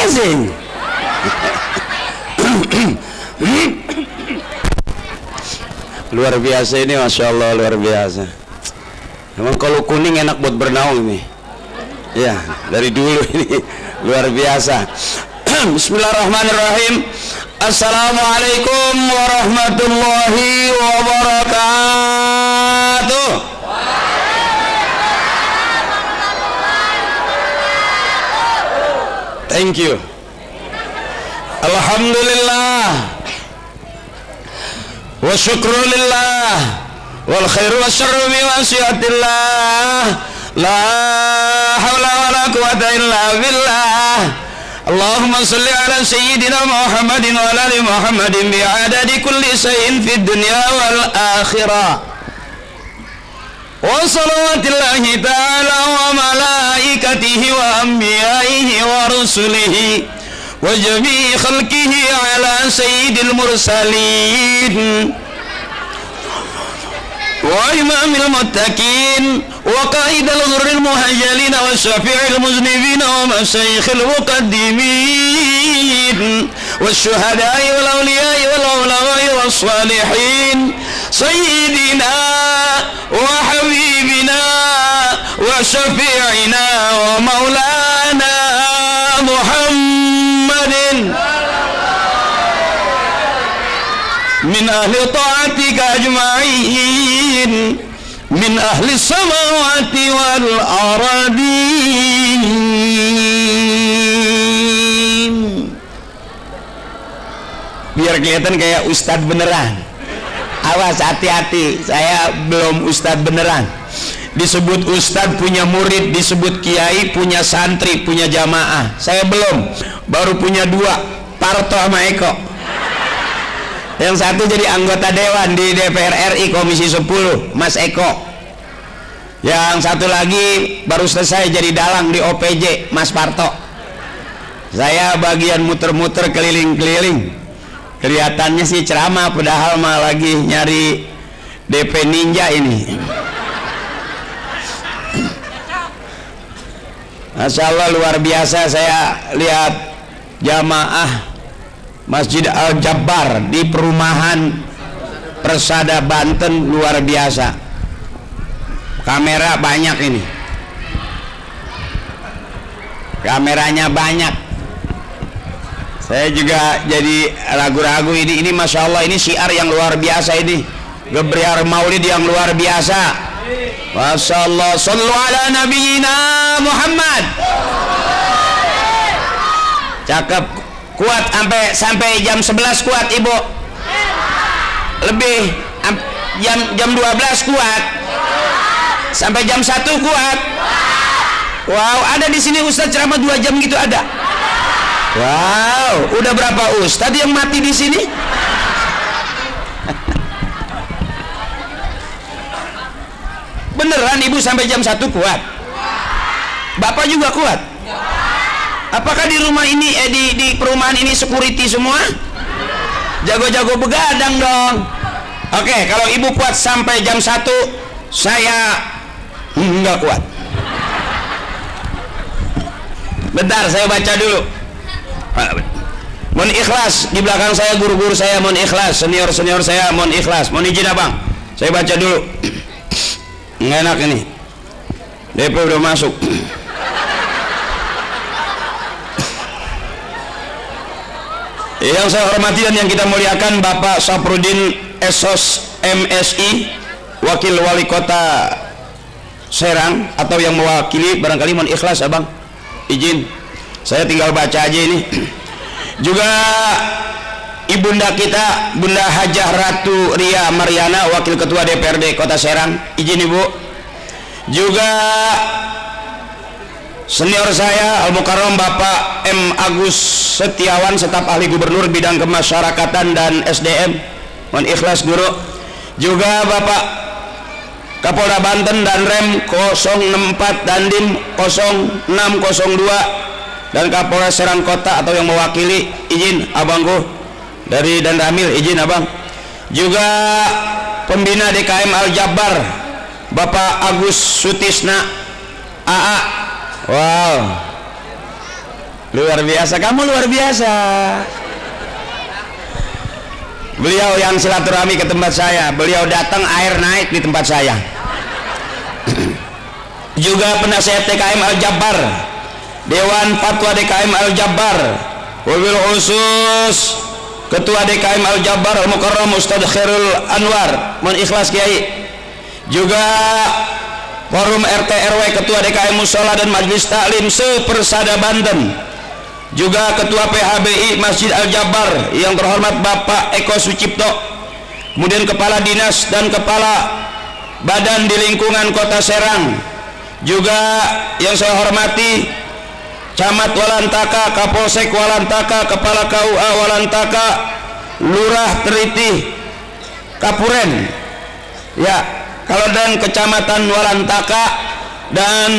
amazing. Luar biasa ini, masya Allah, luar biasa. Memang kalau kuning enak buat bernaung ini. Ya, dari dulu ini luar biasa. Bismillahirrahmanirrahim. Assalamualaikum warahmatullahi wabarakatuh. Thank you. Alhamdulillah wa syukrulillah wal khairu wa syarru bi wasiatillah la hawla wa la quwata illa billah. Allahumma salli ala sayyidina Muhammadin wa ala ali Muhammadin bi adadi kulli shay'in fid dunya wal akhirah. Wa salawatillahi ta'ala wa malaikatihi wa anbiya'ihi wa rusulihi wa jami'i khalqihi ala sayyidil mursalin wa imamil muttaqin wa qaidal ghurril muhajjalin wa syafi'il muznibin wa masyayikhil muqaddimin wa syuhada'i wal awliya'i wal ulama'i was salihin sayyidina wa habibina wa syafi'ina wa maulana Muhammadin min ahli ta'atika ajma'in min ahli samawati wal aradin. Biar kelihatan kayak ustadz beneran. Awas, hati-hati, saya belum ustadz beneran. Disebut ustadz punya murid, disebut kiai punya santri, punya jamaah. Saya belum, baru punya 2, Parto sama Eko. Yang satu jadi anggota dewan di DPR RI Komisi 10, Mas Eko. Yang satu lagi baru selesai jadi dalang di OPJ, Mas Parto. Saya bagian muter-muter keliling-keliling. Kelihatannya sih ceramah, padahal mah lagi nyari DP ninja ini. Masya Allah, luar biasa. Saya lihat jamaah Masjid Al-Jabbar di perumahan Persada Banten, luar biasa. Kamera banyak ini, kameranya banyak. Saya juga jadi ragu-ragu ini Masya Allah, ini syiar yang luar biasa, ini gebriar maulid yang luar biasa. Masya Allah, sallu ala nabiyina Muhammad. Cakep, kuat sampai jam 11 kuat ibu, lebih jam 12 kuat, sampai jam 1 kuat. Wow, ada di sini ustaz ceramah 2 jam gitu ada. Wow, udah berapa ustaz yang mati di sini? Beneran ibu sampai jam 1 kuat? Bapak juga kuat? Apakah di rumah ini di perumahan ini security semua? Jago-jago begadang dong. Oke, kalau ibu kuat sampai jam 1, saya enggak kuat. Bentar, saya baca dulu. Mohon ikhlas, di belakang saya guru-guru saya mohon ikhlas, senior-senior saya mohon ikhlas. Mohon izin abang, saya baca dulu. Nggak enak ini, DP udah masuk. Yang saya hormati dan yang kita muliakan Bapak Saprudin Esos MSI, Wakil Wali Kota Serang, atau yang mewakili barangkali mohon ikhlas abang, izin saya tinggal baca aja ini. Juga ibunda kita Bunda Hajah Ratu Ria Mariana, Wakil Ketua DPRD Kota Serang, izin ibu. Juga senior saya Al-Mukarram Bapak M. Agus Setiawan, staf ahli gubernur bidang kemasyarakatan dan SDM, mohon ikhlas guru. Juga Bapak Kapolda Banten dan Rem 064 Dandim 0602 dan Kapolres Serang Kota atau yang mewakili, izin abangku dari Dan Ramil, izin abang. Juga pembina DKM Al-Jabbar Bapak Agus Sutisna AA. Wow, Luar biasa, kamu luar biasa. Beliau yang silaturahmi ke tempat saya, beliau datang air naik di tempat saya. Juga penasihat DKM Al-Jabbar, Dewan Fatwa DKM Al-Jabbar, wabil khusus Ketua DKM Al-Jabbar Al-Mukarram Ustadz Khairul Anwar, mohon ikhlas Kiai. Juga Forum RT RW Ketua DKM Musola dan Majelis Taklim se-Persada Banten. Juga Ketua PHBI Masjid Al-Jabbar yang terhormat Bapak Eko Sucipto. Kemudian Kepala Dinas dan Kepala Badan di lingkungan Kota Serang. Juga yang saya hormati Camat Walantaka, Kapolsek Walantaka, Kepala KUA Walantaka, Lurah Teriti Kapuren, ya, kalau dan Kecamatan Walantaka, dan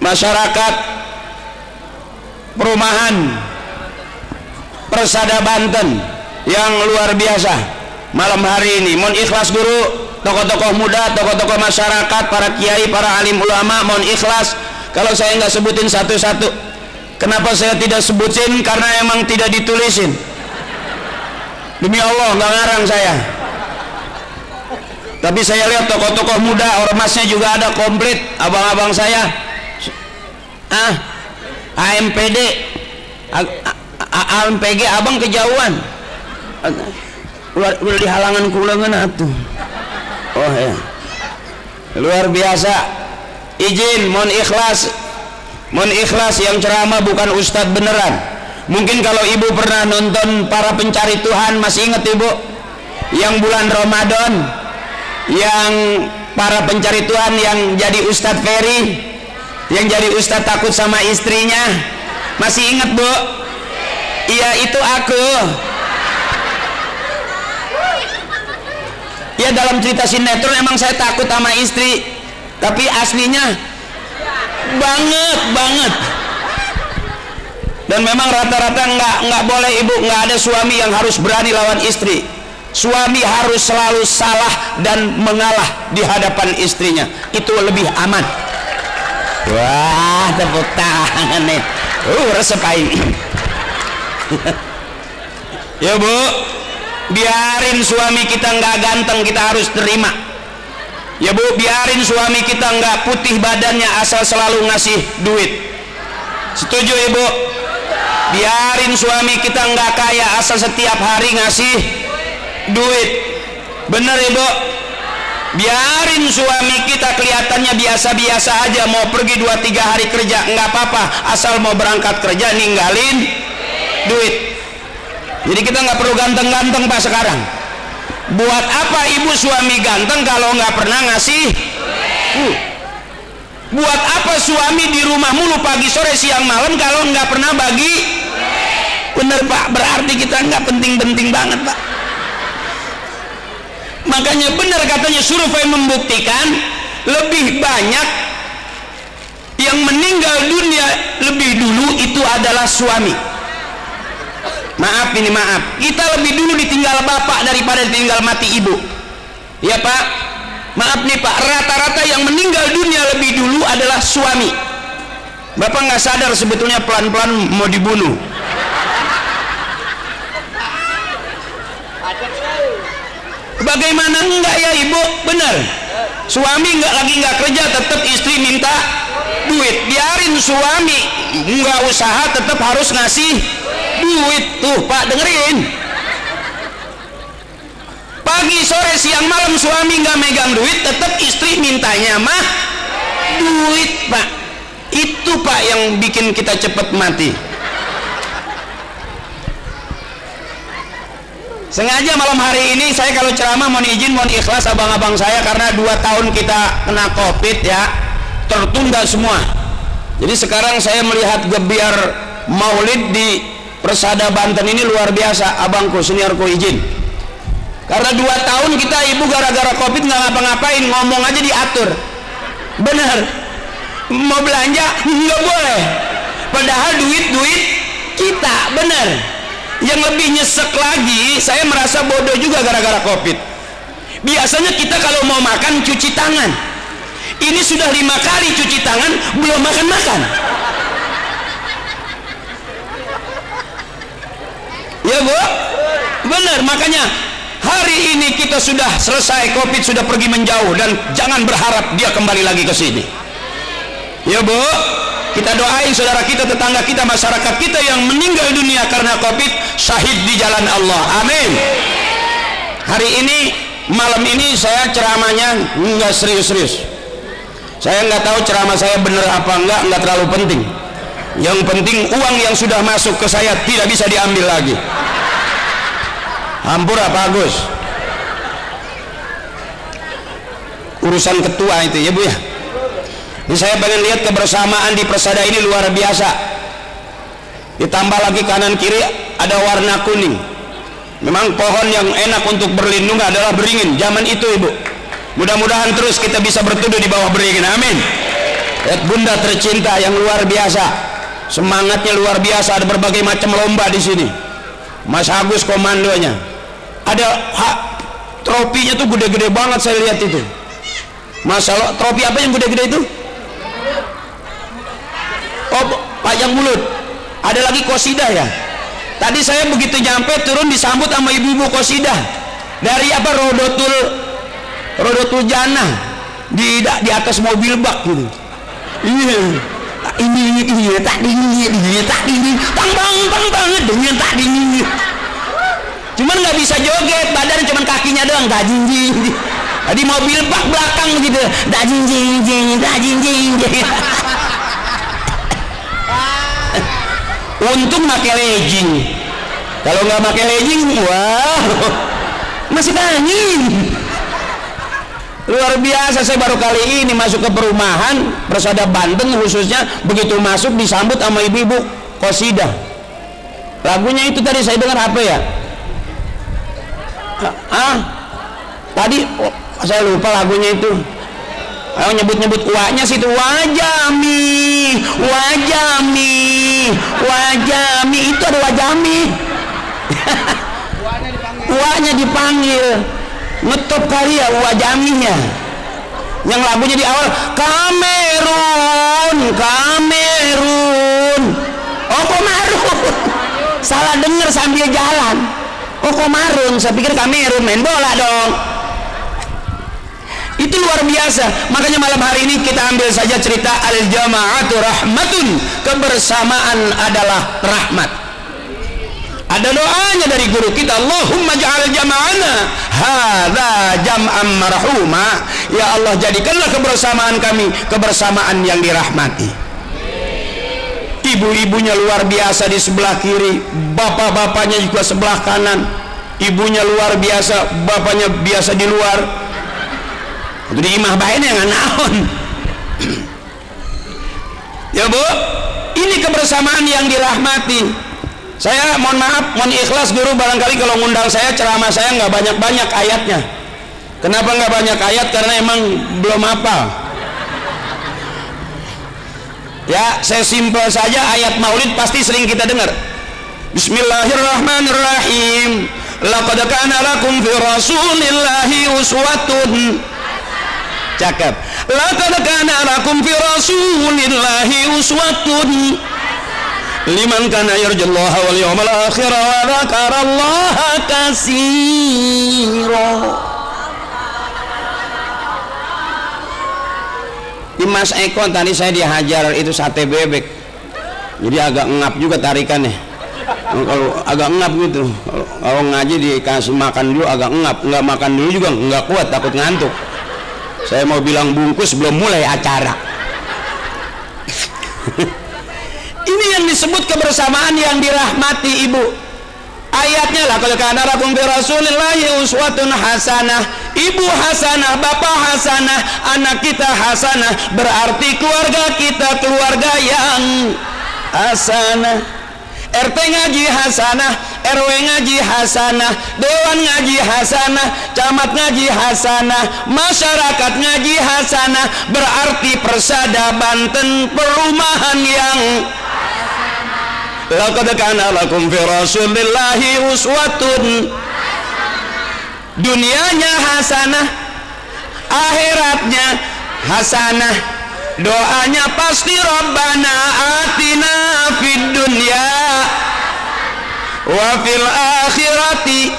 masyarakat perumahan Persada Banten yang luar biasa malam hari ini. Mohon ikhlas guru, tokoh-tokoh muda, tokoh-tokoh masyarakat, para kiai, para alim ulama, mohon ikhlas kalau saya nggak sebutin satu-satu. Kenapa saya tidak sebutin? Karena emang tidak ditulisin. Demi Allah nggak ngarang saya. Tapi saya lihat tokoh-tokoh muda, ormasnya juga ada komplit. Abang-abang saya, AMPD, AMPG, abang kejauhan. Udah di halangan kulangan atuh. Oh ya, luar biasa. Izin, mohon ikhlas yang ceramah bukan ustadz beneran. Mungkin kalau ibu pernah nonton Para Pencari Tuhan, masih ingat ibu yang bulan Ramadan, yang para pencari Tuhan yang jadi Ustadz Ferry, yang jadi ustadz takut sama istrinya, masih ingat bu? Iya, itu aku. Ya, dalam cerita sinetron emang saya takut sama istri, tapi aslinya banget. Dan memang rata-rata nggak boleh ibu, nggak ada suami yang harus berani lawan istri. Suami harus selalu salah dan mengalah di hadapan istrinya, itu lebih aman. Wah, tepuk tangan nih, resepain. Ya bu, biarin suami kita nggak ganteng, kita harus terima. Ya bu, biarin suami kita nggak putih badannya asal selalu ngasih duit. Setuju ibu? Biarin suami kita nggak kaya asal setiap hari ngasih duit. Bener ibu? Biarin suami kita kelihatannya biasa-biasa aja, mau pergi 2-3 hari kerja nggak apa-apa, asal mau berangkat kerja ninggalin duit. Jadi kita nggak perlu ganteng-ganteng pak sekarang. Buat apa ibu suami ganteng kalau nggak pernah ngasih? Buat apa suami di rumah mulu pagi sore siang malam kalau nggak pernah bagi? Bener pak, berarti kita nggak penting-penting banget pak. Makanya benar katanya survei membuktikan lebih banyak yang meninggal dunia lebih dulu itu adalah suami. Maaf ini maaf, kita lebih dulu ditinggal bapak daripada ditinggal mati ibu. Ya pak, maaf nih pak, rata-rata yang meninggal dunia lebih dulu adalah suami. Bapak nggak sadar sebetulnya pelan-pelan mau dibunuh. Bagaimana enggak ya ibu? Benar, suami nggak kerja tetap istri minta duit. Biarin suami nggak usaha tetap harus ngasih duit. Tuh pak, dengerin, pagi sore siang malam suami nggak megang duit tetap istri mintanya mah duit pak. Itu pak yang bikin kita cepet mati. Sengaja malam hari ini saya kalau ceramah mohon izin, mohon ikhlas abang-abang saya, karena 2 tahun kita kena covid ya, tertunda semua. Jadi sekarang saya melihat gebiar maulid di Persada Banten ini luar biasa. Abangku, seniorku izin, karena 2 tahun kita ibu gara-gara covid nggak ngapa-ngapain, ngomong aja diatur. Bener, mau belanja nggak boleh, padahal duit kita. Bener. Yang lebih nyesek lagi, saya merasa bodoh juga gara-gara covid. Biasanya kita kalau mau makan cuci tangan, ini sudah 5 kali cuci tangan belum makan-makan. Ya Bu, benar. Makanya hari ini kita sudah selesai, COVID sudah pergi menjauh, dan jangan berharap dia kembali lagi ke sini. Ya Bu, kita doain saudara kita, tetangga kita, masyarakat kita yang meninggal dunia karena COVID, syahid di jalan Allah. Amin. Hari ini, malam ini saya ceramahnya nggak serius-serius. Saya nggak tahu ceramah saya benar apa nggak terlalu penting. Yang penting uang yang sudah masuk ke saya tidak bisa diambil lagi. Hampura Pak Agus, urusan ketua itu ya Bu ya. Ini saya pengen lihat kebersamaan di Persada ini luar biasa. Ditambah lagi kanan kiri ada warna kuning. Memang pohon yang enak untuk berlindung adalah beringin zaman itu Ibu. Mudah-mudahan terus kita bisa berteduh di bawah beringin. Amin. Lihat Bunda tercinta yang luar biasa, semangatnya luar biasa. Ada berbagai macam lomba di sini. Mas Agus komandonya. Ada tropinya tuh gede-gede banget, saya lihat itu. Masalah tropi apa yang gede-gede itu? Oh, panjang mulut. Ada lagi qosidah ya. Tadi saya begitu nyampe turun disambut sama ibu-ibu qosidah dari apa, Rodotul Jannah di atas mobil bak gitu. Iya. Ini tak dingin banget dengan tak dingin. Cuman nggak bisa joget, badan cuman kakinya doang, tak jinjing. Di mobil bak belakang gitu, tak jinjing. Untung pakai legging. Kalau nggak pakai legging, wah, masih angin. Luar biasa. Saya baru kali ini masuk ke perumahan Persada Banten khususnya, begitu masuk disambut sama ibu-ibu qosidah. Lagunya itu tadi saya dengar apa ya? Tadi saya lupa lagunya itu. Ayo nyebut uaknya situ, wajami itu ada wajami. Uaknya dipanggil, ngetop kali ya wajaminya. Yang lagunya di awal Kamerun. Oh Komarun, salah denger sambil jalan. Oh Komarun, saya pikir Kamerun, main bola dong. Itu luar biasa. Makanya malam hari ini kita ambil saja cerita al-jama'atu rahmatun, kebersamaan adalah rahmat. Ada doanya dari guru kita, Allahumma ja'al jama'ana hadza jam'an marhuma. Ya Allah, jadikanlah kebersamaan kami kebersamaan yang dirahmati. Ibu-ibunya luar biasa di sebelah kiri, bapak-bapaknya juga sebelah kanan. Ibunya luar biasa, bapaknya biasa di luar. Itu di imah baiknya nggak naon. Ya Bu, ini kebersamaan yang dirahmati. Saya mohon maaf, mohon ikhlas guru, barangkali kalau ngundang saya ceramah saya nggak banyak-banyak ayatnya. Kenapa nggak banyak ayat? Karena emang belum hafal. Ya, saya simpel saja, ayat maulid pasti sering kita dengar. Bismillahirrahmanirrahim. Laqad kana lakum fi rasulillahi uswatun. Cakep. Laqad kana lakum fi rasulillahi uswatun liman kana yarjullaha wal yawmal akhir wa dzakarallaha katsira. Di Mas Eko tadi saya dihajar itu sate bebek, jadi agak ngap juga tarikannya. Kalau agak ngap gitu, kalau ngaji dikasih makan dulu agak ngap, nggak makan dulu juga nggak kuat, takut ngantuk. Saya mau bilang bungkus belum mulai acara. Ini yang disebut kebersamaan yang dirahmati Ibu. Ayatnya lah, kalau kana lakum bi rasulillahi uswatun hasanah. Ibu hasanah, bapak hasanah, anak kita hasanah, berarti keluarga kita keluarga yang hasanah. RT ngaji hasanah, RW ngaji hasanah, dewan ngaji hasanah, camat ngaji hasanah, masyarakat ngaji hasanah, berarti Persada Banten perumahan yang laqad kana lakum fi rasulillahi uswatun. Dunianya hasanah, akhiratnya hasanah. Doanya pasti Rabbana atina fid dunya wa fil akhirati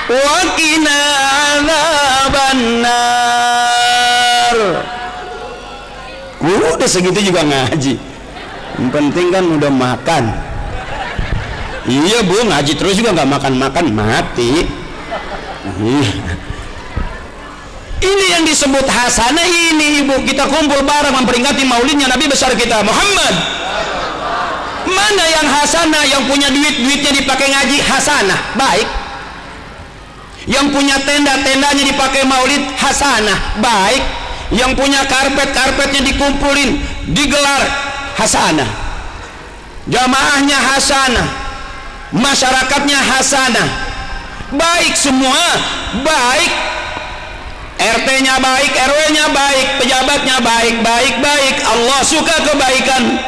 wa qina adzabannar. Udah segitu juga ngaji. Yang penting kan udah makan. Iya bu, ngaji terus juga nggak makan-makan mati. Ini yang disebut hasanah. Ini ibu, kita kumpul bareng memperingati maulidnya Nabi besar kita Muhammad. Mana yang hasanah? Yang punya duitnya dipakai ngaji, hasanah, baik. Yang punya tendanya dipakai maulid, hasanah, baik. Yang punya karpetnya dikumpulin, digelar, hasanah. Jamaahnya hasanah, masyarakatnya hasanah, baik semua, baik. RT-nya baik, RW-nya baik, pejabatnya baik. Allah suka kebaikan,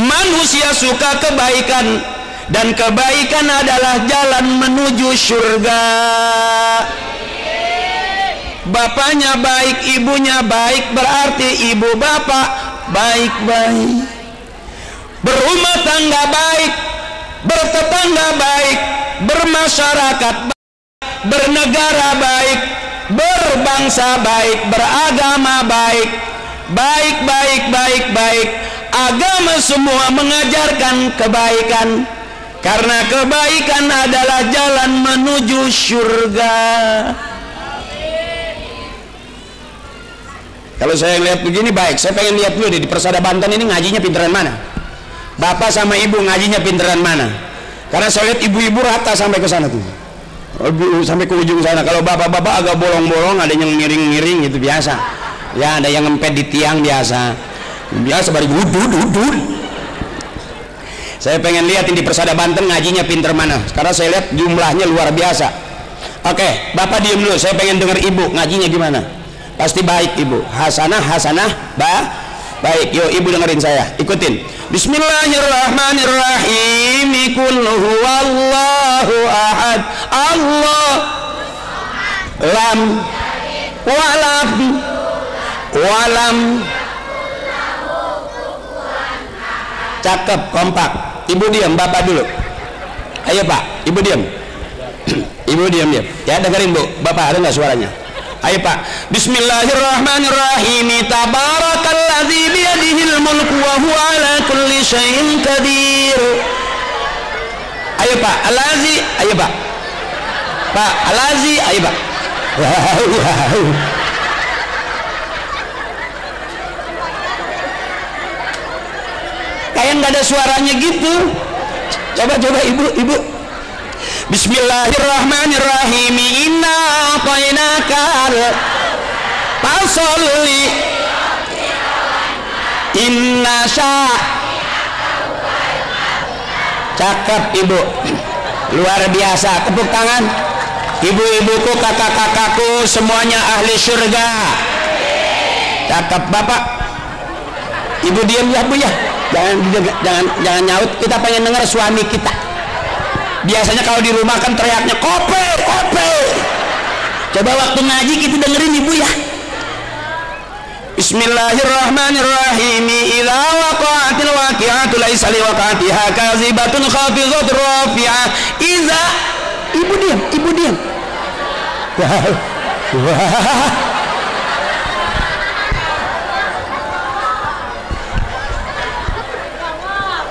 manusia suka kebaikan, dan kebaikan adalah jalan menuju surga. Bapaknya baik, ibunya baik, berarti ibu bapak baik-baik. Berumah tangga baik, bertetangga baik, bermasyarakat baik, bernegara baik, berbangsa baik, beragama baik. Agama semua mengajarkan kebaikan, karena kebaikan adalah jalan menuju surga. Kalau saya lihat begini baik, saya pengen lihat dulu di Persada Banten ini ngajinya pinteran mana? Bapak sama ibu ngajinya pinteran mana? Karena saya lihat ibu-ibu rata sampai ke sana tuh, sampai ke ujung sana. Kalau bapak-bapak agak bolong-bolong, ada yang miring-miring itu biasa. Ya, ada yang ngempet di tiang biasa bari dudul. Saya pengen lihat di Persada Banten ngajinya pinter mana, karena saya lihat jumlahnya luar biasa. Oke, bapak diem dulu, saya pengen dengar ibu ngajinya gimana. Pasti baik ibu, hasanah baik. Yuk ibu dengerin saya, ikutin. Bismillahirrahmanirrahim. Qul huwallahu ahad, Allah lam walam. Cakep, kompak. Ibu diam, bapak dulu. Ayo pak, ibu diam. Ibu diam. Ya dengerin bu, bapak ada nggak suaranya? Ayo pak. Bismillahirrahmanirrahim. Tabarakalladzi biyadihil mulku wa huwa ala kulli syai'in qadir. Ayo pak, alazi. Ayo pak. Pak, alazi. Ayo pak. Kayak nggak ada suaranya gitu. Coba ibu. Bismillahirrahmanirrahim. Inna a'tainakal fasolli inna sya. Cakep ibu, luar biasa. Tepuk tangan. Ibu-ibuku, kakak-kakakku semuanya ahli surga. Cakep bapak. Ibu diam ya bu ya. Jangan nyaut. Kita pengen dengar suami kita. Biasanya kalau di rumah kan teriaknya kope. Coba waktu ngaji kita dengerin ibu ya. Bismillahirrahmanirrahim. Idza waqa'atil waqi'atu laisa liwaqa'atiha kazibatun khafizatur rafi'ah. Idza. Ibu diam.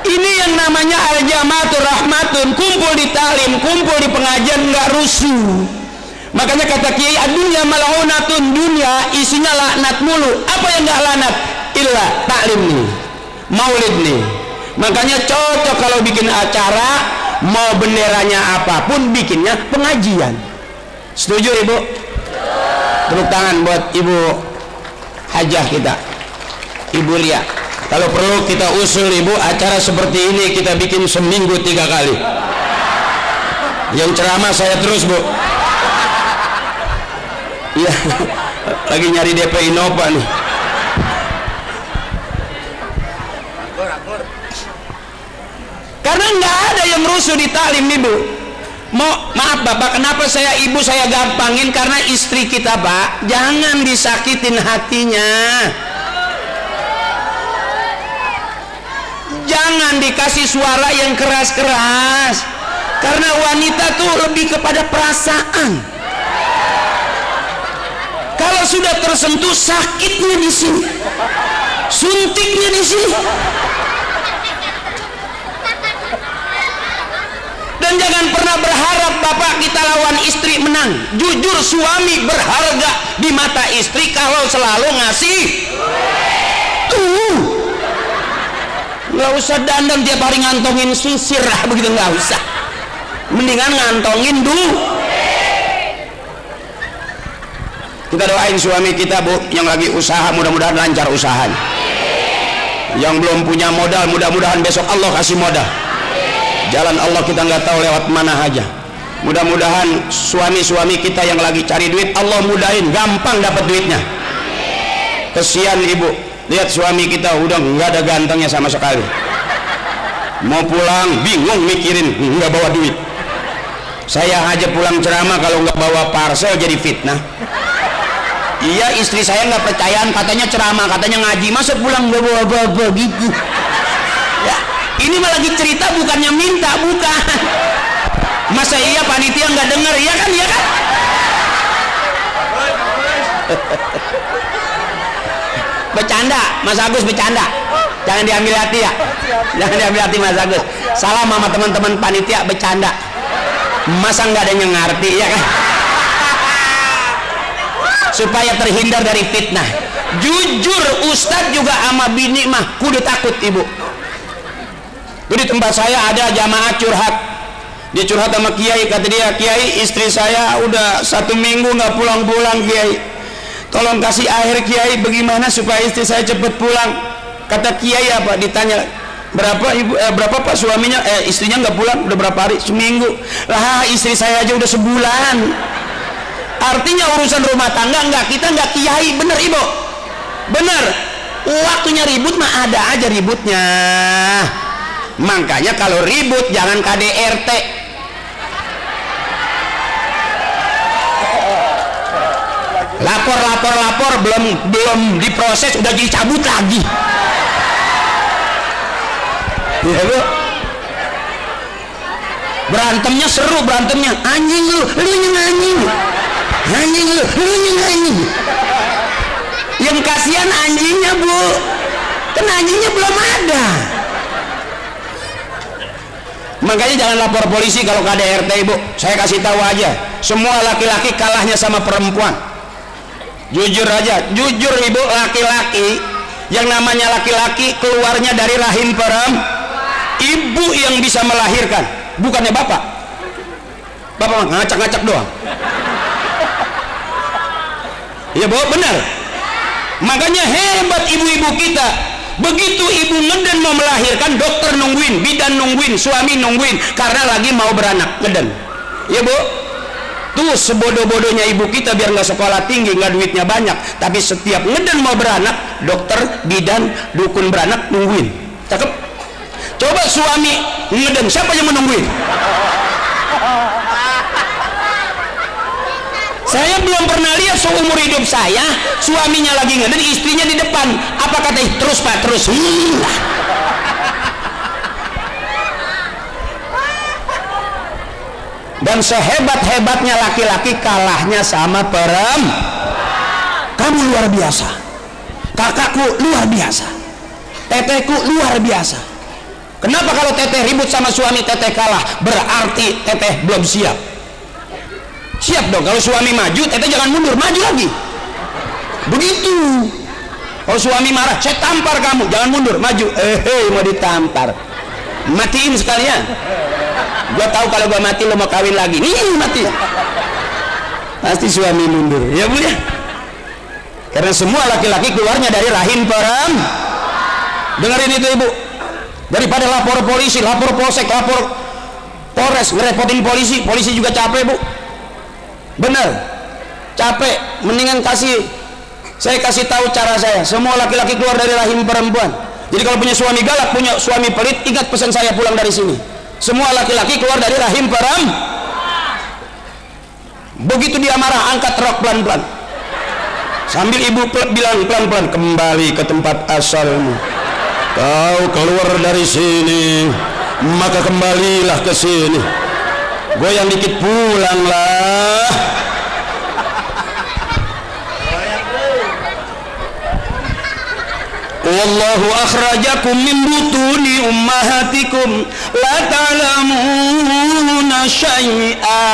Ini yang namanya al-jamaatu rahmatun, kumpul di taklim, kumpul di pengajian, nggak rusuh. Makanya kata Kiai, adunya mal'unatun, dunia isinya laknat mulu. Apa yang nggak laknat? Illa taklim nih, maulid nih. Makanya cocok kalau bikin acara, mau benderanya apapun, bikinnya pengajian. Setuju ibu? Tepuk tangan buat ibu hajah kita, ibu Lia. Kalau perlu kita usul ibu, acara seperti ini kita bikin seminggu 3 kali. Yang ceramah saya terus bu. Iya, lagi nyari DP Innova nih. Karena nggak ada yang rusuh di taklim ibu. Maaf bapak, kenapa ibu saya gampangin? Karena istri kita pak, jangan disakitin hatinya. jangan dikasih suara yang keras-keras, karena wanita tuh lebih kepada perasaan. Kalau sudah tersentuh, sakitnya di sini, suntiknya di sini. Dan jangan pernah berharap bapak kita lawan istri menang. Jujur, suami berharga di mata istri kalau selalu ngasih. Nggak usah dandan tiap hari ngantongin sisir lah begitu, nggak usah. Mendingan ngantongin dulu. Kita doain suami kita, Bu, yang lagi usaha, mudah-mudahan lancar usahanya. Yang belum punya modal, mudah-mudahan besok Allah kasih modal. Jalan Allah kita nggak tahu lewat mana aja. Mudah-mudahan suami-suami kita yang lagi cari duit, Allah mudahin, gampang dapat duitnya. Kesian ibu, lihat suami kita udah nggak ada gantengnya sama sekali. Mau pulang bingung mikirin nggak bawa duit. Saya aja pulang ceramah kalau nggak bawa parcel jadi fitnah. Iya, istri saya nggak percayaan, katanya ceramah, katanya ngaji, masa pulang nggak bawa apa-apa gitu. Ya, ini malah lagi cerita, bukannya minta, bukan. Masa iya panitia nggak dengar, iya kan, iya kan? Bercanda, Mas Agus, bercanda. Jangan diambil hati ya, jangan diambil hati Mas Agus. Salam sama teman-teman panitia, bercanda. Masa nggak ada yang ngerti, ya kan? Supaya terhindar dari fitnah. Jujur, Ustadz juga sama bini mah kudu takut ibu. Di tempat saya ada jamaah curhat. Dia curhat sama kiai, kata dia, kiai, istri saya udah 1 minggu nggak pulang-pulang kiai. Tolong kasih air kiai, bagaimana supaya istri saya cepat pulang. Kata kiai apa? Ditanya, berapa ibu, berapa pak suaminya? Istrinya nggak pulang udah berapa hari? Seminggu. Lah istri saya aja udah sebulan. Artinya urusan rumah tangga enggak, kita enggak kiai, bener ibu, bener. Waktunya ribut mah ada aja ributnya. Makanya kalau ribut jangan KDRT. Lapor belum diproses udah jadi cabut lagi. Ya bu. Berantemnya seru, berantemnya anjing lu yang anjing. Anjing lu yang anjing. Yang kasihan anjingnya bu, kan anjingnya belum ada. Makanya jangan lapor polisi kalau KDRT ibu. Saya kasih tahu aja, semua laki-laki kalahnya sama perempuan. Jujur aja, jujur ibu, laki-laki yang namanya laki-laki keluarnya dari rahim perempuan. Ibu yang bisa melahirkan, bukannya bapak. Bapak mah ngacak-ngacak doang. Ya bu, benar. Makanya hebat ibu-ibu kita. Begitu ibu ngeden mau melahirkan, dokter nungguin, bidan nungguin, suami nungguin, karena lagi mau beranak, ngeden. Ya bu, tuh sebodoh-bodohnya ibu kita biar nggak sekolah tinggi, nggak duitnya banyak, tapi setiap ngeden mau beranak, dokter, bidan, dukun beranak nungguin. Cakep. Coba suami ngeden, siapa yang menungguin? Saya belum pernah lihat seumur hidup saya suaminya lagi ngeden, istrinya di depan. Apa kata? Terus pak, terus. Dan sehebat-hebatnya laki-laki kalahnya sama perempuan. Kamu luar biasa, kakakku luar biasa, tetehku luar biasa. Kenapa kalau teteh ribut sama suami teteh kalah? Berarti teteh belum siap. Siap dong, kalau suami maju, teteh jangan mundur, maju lagi. Begitu. Kalau suami marah, saya tampar kamu, jangan mundur, maju. Mau ditampar, matiin sekalian. Gua tahu kalau gua mati lo mau kawin lagi. Nih mati. Pasti suami mundur, ya bu ya. Karena semua laki-laki keluarnya dari rahim perempuan. Dengerin itu ibu. Daripada lapor polisi, lapor polsek, lapor polres, ngerepotin polisi, polisi juga capek bu. Bener, capek. Mendingan saya kasih tahu cara saya. Semua laki-laki keluar dari rahim perempuan. Jadi kalau punya suami galak, punya suami pelit, ingat pesan saya pulang dari sini. Semua laki-laki keluar dari rahim perempuan. Begitu dia marah, angkat rok pelan-pelan. Sambil ibu bilang pelan-pelan, kembali ke tempat asalmu. Kau keluar dari sini, maka kembalilah ke sini. Goyang dikit pulanglah. Wallahu akhrajakum min butuni ummahatikum la ta'lamuna syai'a.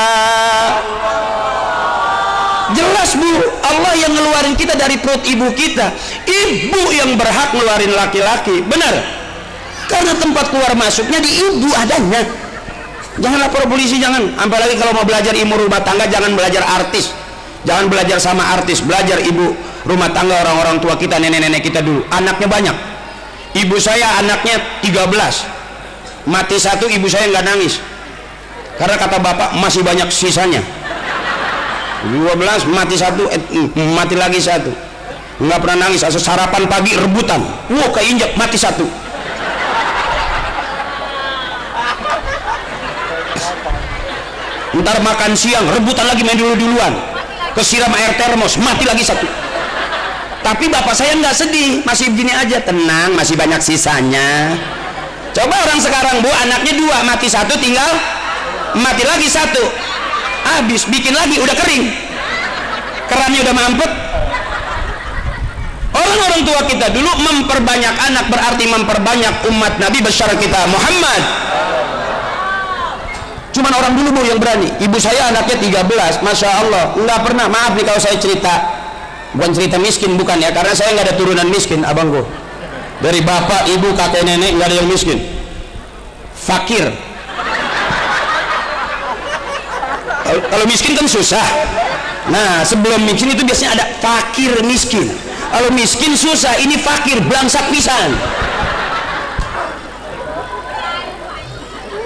Jelas Bu, Allah yang ngeluarin kita dari perut ibu kita. Ibu yang berhak ngeluarin laki-laki, benar? Karena tempat keluar masuknya di ibu adanya. Jangan lapor polisi, jangan. Apalagi kalau mau belajar ilmu rumah tangga, jangan belajar artis. Jangan belajar sama artis, belajar ibu rumah tangga, orang-orang tua kita, nenek-nenek kita dulu. Anaknya banyak. Ibu saya anaknya 13. Mati satu, ibu saya nggak nangis. Karena kata bapak masih banyak sisanya. 12 mati satu, mati lagi satu. Nggak pernah nangis. Asal sarapan pagi rebutan. Wow, keinjak mati satu. Ntar makan siang rebutan lagi, main duluan. Kesiram air termos, mati lagi satu. Tapi bapak saya nggak sedih, masih begini aja, tenang, masih banyak sisanya. Coba orang sekarang Bu, anaknya 2, mati satu, tinggal mati lagi satu. Habis, bikin lagi, udah kering, kerannya udah mampet. Orang-orang tua kita dulu memperbanyak anak, berarti memperbanyak umat Nabi besar kita Muhammad. Cuman orang dulu Bu yang berani. Ibu saya anaknya 13, Masya Allah, nggak pernah, maaf nih kalau saya cerita, bukan cerita miskin, bukan ya, karena saya nggak ada turunan miskin, abangku. Dari bapak, ibu, kakek, nenek nggak ada yang miskin, fakir. Kalau miskin kan susah. Nah, sebelum miskin itu biasanya ada fakir miskin. Kalau miskin susah, ini fakir, belangsak pisan.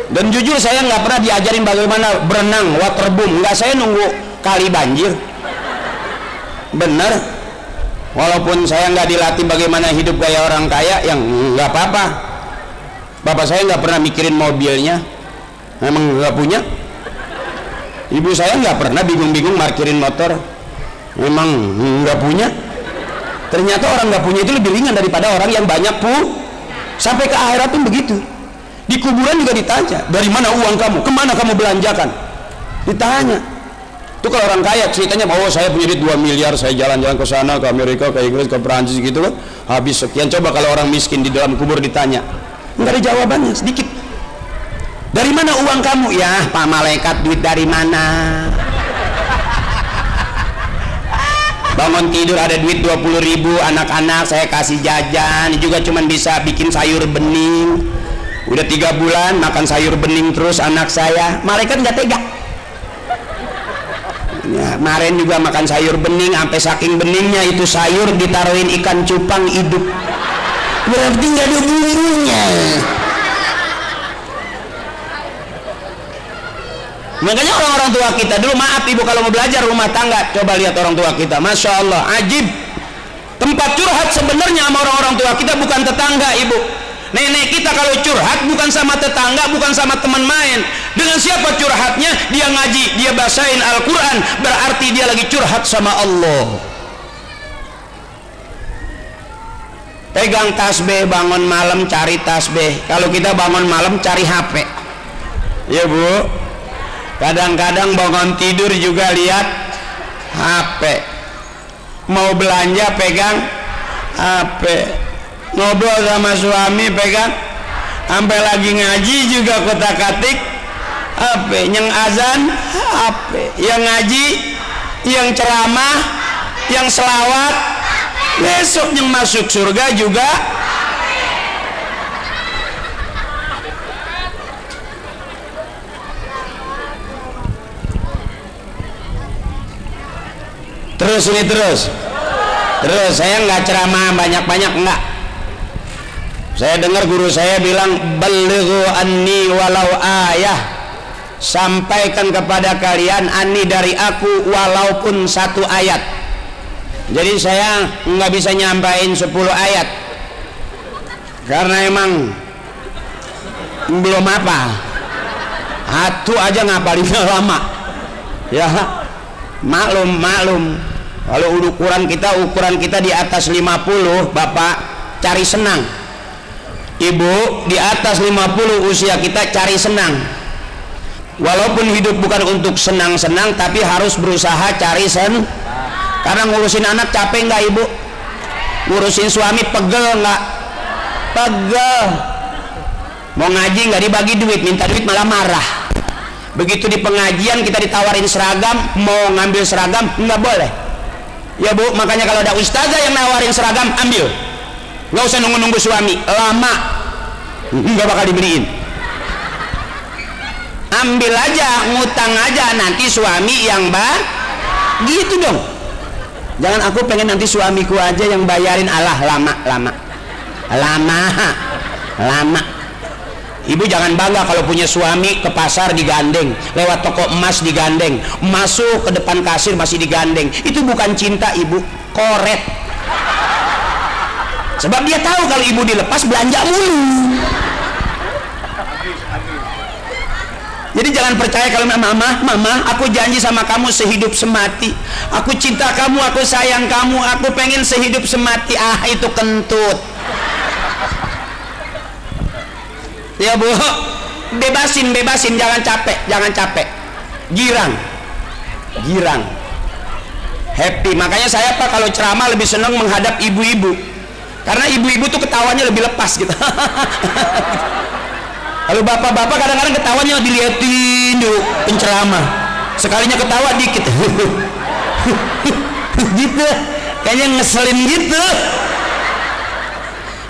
Dan jujur saya nggak pernah diajarin bagaimana berenang, waterboom, nggak, saya nunggu kali banjir. Bener, walaupun saya nggak dilatih bagaimana hidup gaya orang kaya, yang nggak apa-apa. Bapak saya nggak pernah mikirin mobilnya, memang nggak punya. Ibu saya nggak pernah bingung-bingung parkirin motor, memang nggak punya. Ternyata orang nggak punya itu lebih ringan daripada orang yang banyak Sampai ke akhirat pun begitu. Di kuburan juga ditanya, dari mana uang kamu, kemana kamu belanjakan, ditanya. Itu kalau orang kaya ceritanya, oh saya punya duit 2 miliar, saya jalan-jalan ke sana, ke Amerika, ke Inggris, ke Perancis gitu kan, habis sekian. Coba kalau orang miskin di dalam kubur ditanya, nggak ada jawabannya, sedikit. Dari mana uang kamu? Ya Pak Malaikat, duit dari mana? Bangun tidur ada duit 20.000, anak-anak saya kasih jajan, juga cuman bisa bikin sayur bening. Udah 3 bulan makan sayur bening terus anak saya. Malaikat nggak tega. Ya, kemarin juga makan sayur bening, sampai saking beningnya itu sayur ditaruhin ikan cupang hidup. Berarti nggak ada bumbunya. Makanya orang-orang tua kita dulu, maaf ibu, kalau mau belajar rumah tangga, coba lihat orang tua kita, Masya Allah, ajib. Tempat curhat sebenarnya sama orang-orang tua kita, bukan tetangga ibu. Nenek kita kalau curhat bukan sama tetangga, bukan sama teman main. Dengan siapa curhatnya? Dia ngaji, dia basahin Al-Quran, berarti dia lagi curhat sama Allah. Pegang tasbih, bangun malam cari tasbih. Kalau kita bangun malam cari HP, ya Bu. Kadang-kadang bangun tidur juga lihat HP. Mau belanja pegang HP. Ngobrol sama suami pegang, sampai lagi ngaji juga kotak-katik HP. Yang azan HP, yang ngaji, yang ceramah, yang selawat, besok yang masuk surga juga. Terus ini terus saya nggak ceramah banyak-banyak, enggak. Saya dengar guru saya bilang, balighu anni walau ayah, sampaikan kepada kalian anni dari aku walaupun 1 ayat. Jadi saya nggak bisa nyampain 10 ayat karena emang belum apa, satu aja ngapalinnya lama ya. Maklum kalau ukuran kita di atas 50, Bapak cari senang. Ibu, di atas 50 usia kita cari senang. Walaupun hidup bukan untuk senang-senang, tapi harus berusaha cari karena ngurusin anak capek nggak ibu? Ngurusin suami pegel nggak? Pegel. Mau ngaji nggak dibagi duit, minta duit malah marah. Begitu di pengajian kita ditawarin seragam, mau ngambil seragam nggak boleh. Ya bu, makanya kalau ada ustazah yang nawarin seragam, ambil. Nggak usah nunggu-nunggu suami, lama nggak bakal dibeliin. Ambil aja, ngutang aja, nanti suami yang gitu dong. Jangan aku pengen nanti suamiku aja yang bayarin. Allah, lama. Ibu jangan bangga kalau punya suami ke pasar digandeng, lewat toko emas digandeng, masuk ke depan kasir masih digandeng. Itu bukan cinta ibu, koret. Sebab dia tahu kalau ibu dilepas belanja mulu. Jadi jangan percaya kalau mama, aku janji sama kamu sehidup semati. Aku cinta kamu, aku sayang kamu, aku pengen sehidup semati. Ah, itu kentut. Ya bu, bebasin, jangan capek. Girang. Happy. Makanya saya Pak kalau ceramah lebih senang menghadap ibu-ibu. Karena ibu-ibu tuh ketawanya lebih lepas gitu. Kalau bapak-bapak kadang-kadang ketawanya diliatin dulu penceramah, sekalinya ketawa dikit gitu, kayaknya ngeselin gitu.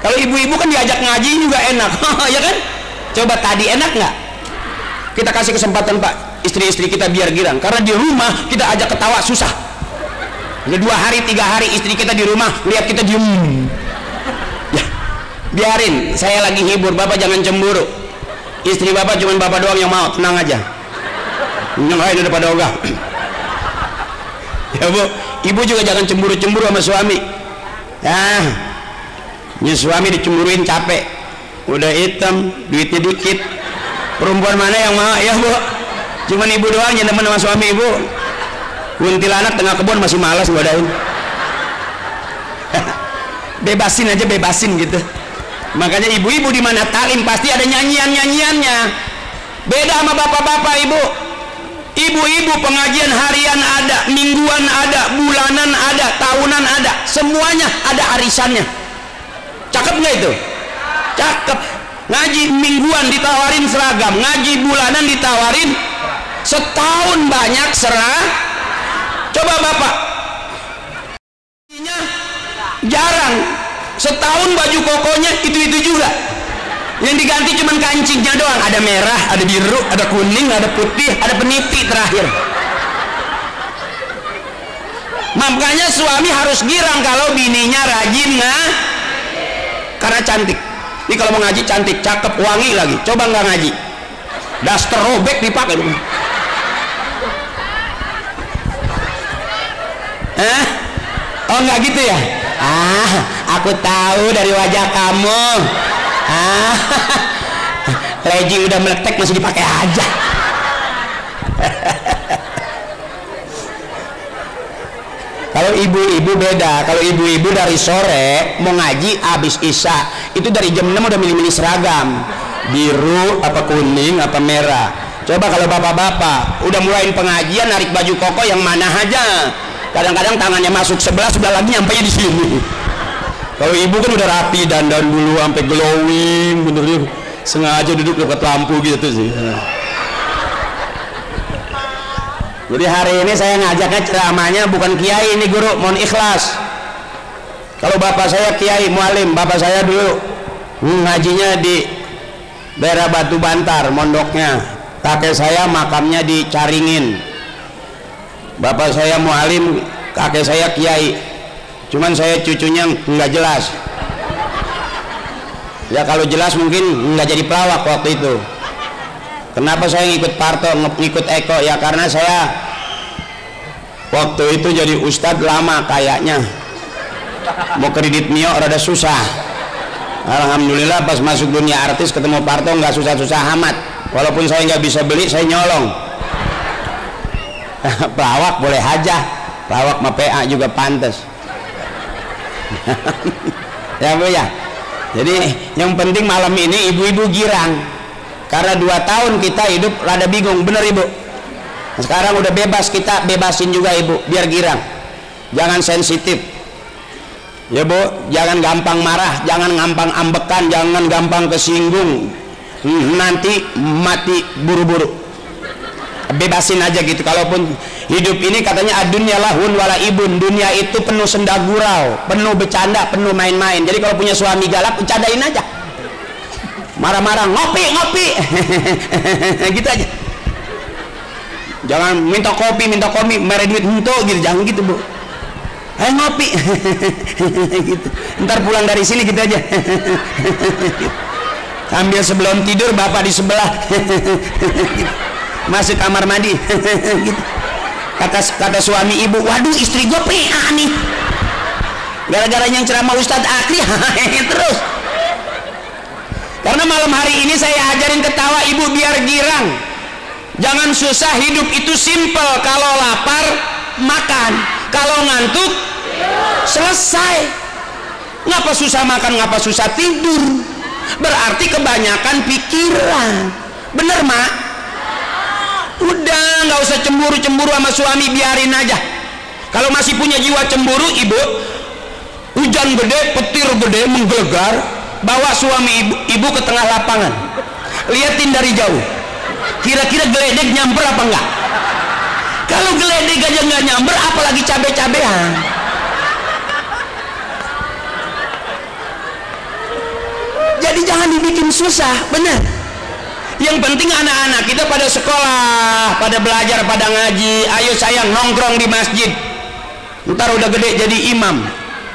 Kalau ibu-ibu kan diajak ngaji juga enak. Ya kan? Coba tadi enak nggak? Kita kasih kesempatan Pak istri-istri kita biar girang, karena di rumah kita ajak ketawa susah. Udah 2 hari 3 hari istri kita di rumah lihat kita diem. Ya, biarin, saya lagi hibur, bapak jangan cemburu. Istri bapak cuma bapak doang yang mau, tenang aja. Yang lain udah pada ogah. Ya bu, ibu juga jangan cemburu-cemburu sama suami. Ya, suami dicemburuin capek. Udah hitam, duitnya dikit. Perempuan mana yang mau? Ya bu, cuman ibu doang yang teman sama suami ibu. Kuntilanak tengah kebun masih malas godain. Bebasin aja, gitu. Makanya ibu-ibu di mana taklim pasti ada nyanyiannya. Beda sama bapak-bapak ibu. Ibu-ibu pengajian harian ada, mingguan ada, bulanan ada, tahunan ada, semuanya ada arisannya. Cakep nggak itu? Cakep. Ngaji mingguan ditawarin seragam, ngaji bulanan ditawarin, setahun banyak Coba bapak, jarang. Setahun baju kokonya itu juga, yang diganti cuman kancingnya doang. Ada merah, ada biru, ada kuning, ada putih, ada peniti terakhir. Makanya suami harus girang kalau bininya rajin karena cantik. Ini kalau mau ngaji cantik, cakep, wangi lagi. Coba nggak ngaji, daster robek dipakai. Oh nggak gitu ya? Aku tahu dari wajah kamu. Leji udah meletek masih dipakai aja. Kalau ibu-ibu beda. Kalau ibu-ibu dari sore mau ngaji habis isya, itu dari jam 6 udah milih-milih seragam, biru apa kuning apa merah. Coba kalau bapak-bapak udah mulain pengajian narik baju koko yang mana aja, kadang-kadang tangannya masuk sebelah, sudah lagi nyampainya di sini. Kalau ibu kan udah rapi, dandan dulu sampai glowing, bener, sengaja duduk dekat lampu gitu sih. Jadi hari ini saya ngajaknya ceramahnya bukan kiai, ini guru, mohon ikhlas. Kalau bapak saya kiai mualim, bapak saya dulu ngajinya di daerah Batu Bantar, mondoknya. Kakek saya makamnya di Caringin. Bapak saya mualim, kakek saya kiai. Cuman saya cucunya nggak jelas. Ya kalau jelas mungkin nggak jadi pelawak waktu itu. Kenapa saya ngikut Parto, ngikut Eko? Ya karena saya waktu itu jadi ustadz lama kayaknya. Mau kredit Mio rada susah. Alhamdulillah pas masuk dunia artis ketemu Parto nggak susah-susah amat. Walaupun saya nggak bisa beli, saya nyolong. Pelawak boleh aja, pelawak sama PA juga pantas. Ya bu ya. Jadi yang penting malam ini ibu-ibu girang, karena 2 tahun kita hidup rada bingung, bener ibu? Sekarang udah bebas, kita bebasin juga ibu biar girang, jangan sensitif ya bu, jangan gampang marah, jangan gampang ambekan, jangan gampang kesinggung, nanti mati buru-buru. Bebasin aja gitu. Kalaupun hidup ini katanya adunya lahun wala ibun, dunia itu penuh senda gurau, penuh bercanda, penuh main-main. Jadi kalau punya suami galak, bercandain aja, marah-marah, ngopi gitu aja. Jangan minta kopi mere duit untuk gitu, jangan gitu bu. Ayo ngopi gitu. Ntar pulang dari sini gitu aja sambil sebelum tidur bapak di sebelah gitu. Masuk kamar mandi gitu. Kata suami ibu, waduh istri gue PA nih gara-gara yang ceramah Ustadz Akri terus. Karena malam hari ini saya ajarin ketawa ibu biar girang. Jangan susah, hidup itu simple. Kalau lapar makan, kalau ngantuk selesai. Ngapa susah makan, ngapa susah tidur? Berarti kebanyakan pikiran. Bener mak? Udah nggak usah cemburu sama suami, biarin aja. Kalau masih punya jiwa cemburu ibu, hujan gede, petir gede menggelegar, bawa suami ibu ke tengah lapangan, liatin dari jauh, kira-kira geledek nyamper apa enggak? Kalau geledek aja nggak nyamber, apalagi cabe-cabean. Jadi jangan dibikin susah, bener. Yang penting anak-anak kita pada sekolah, pada belajar, pada ngaji. Ayo sayang, nongkrong di masjid. Ntar udah gede jadi imam,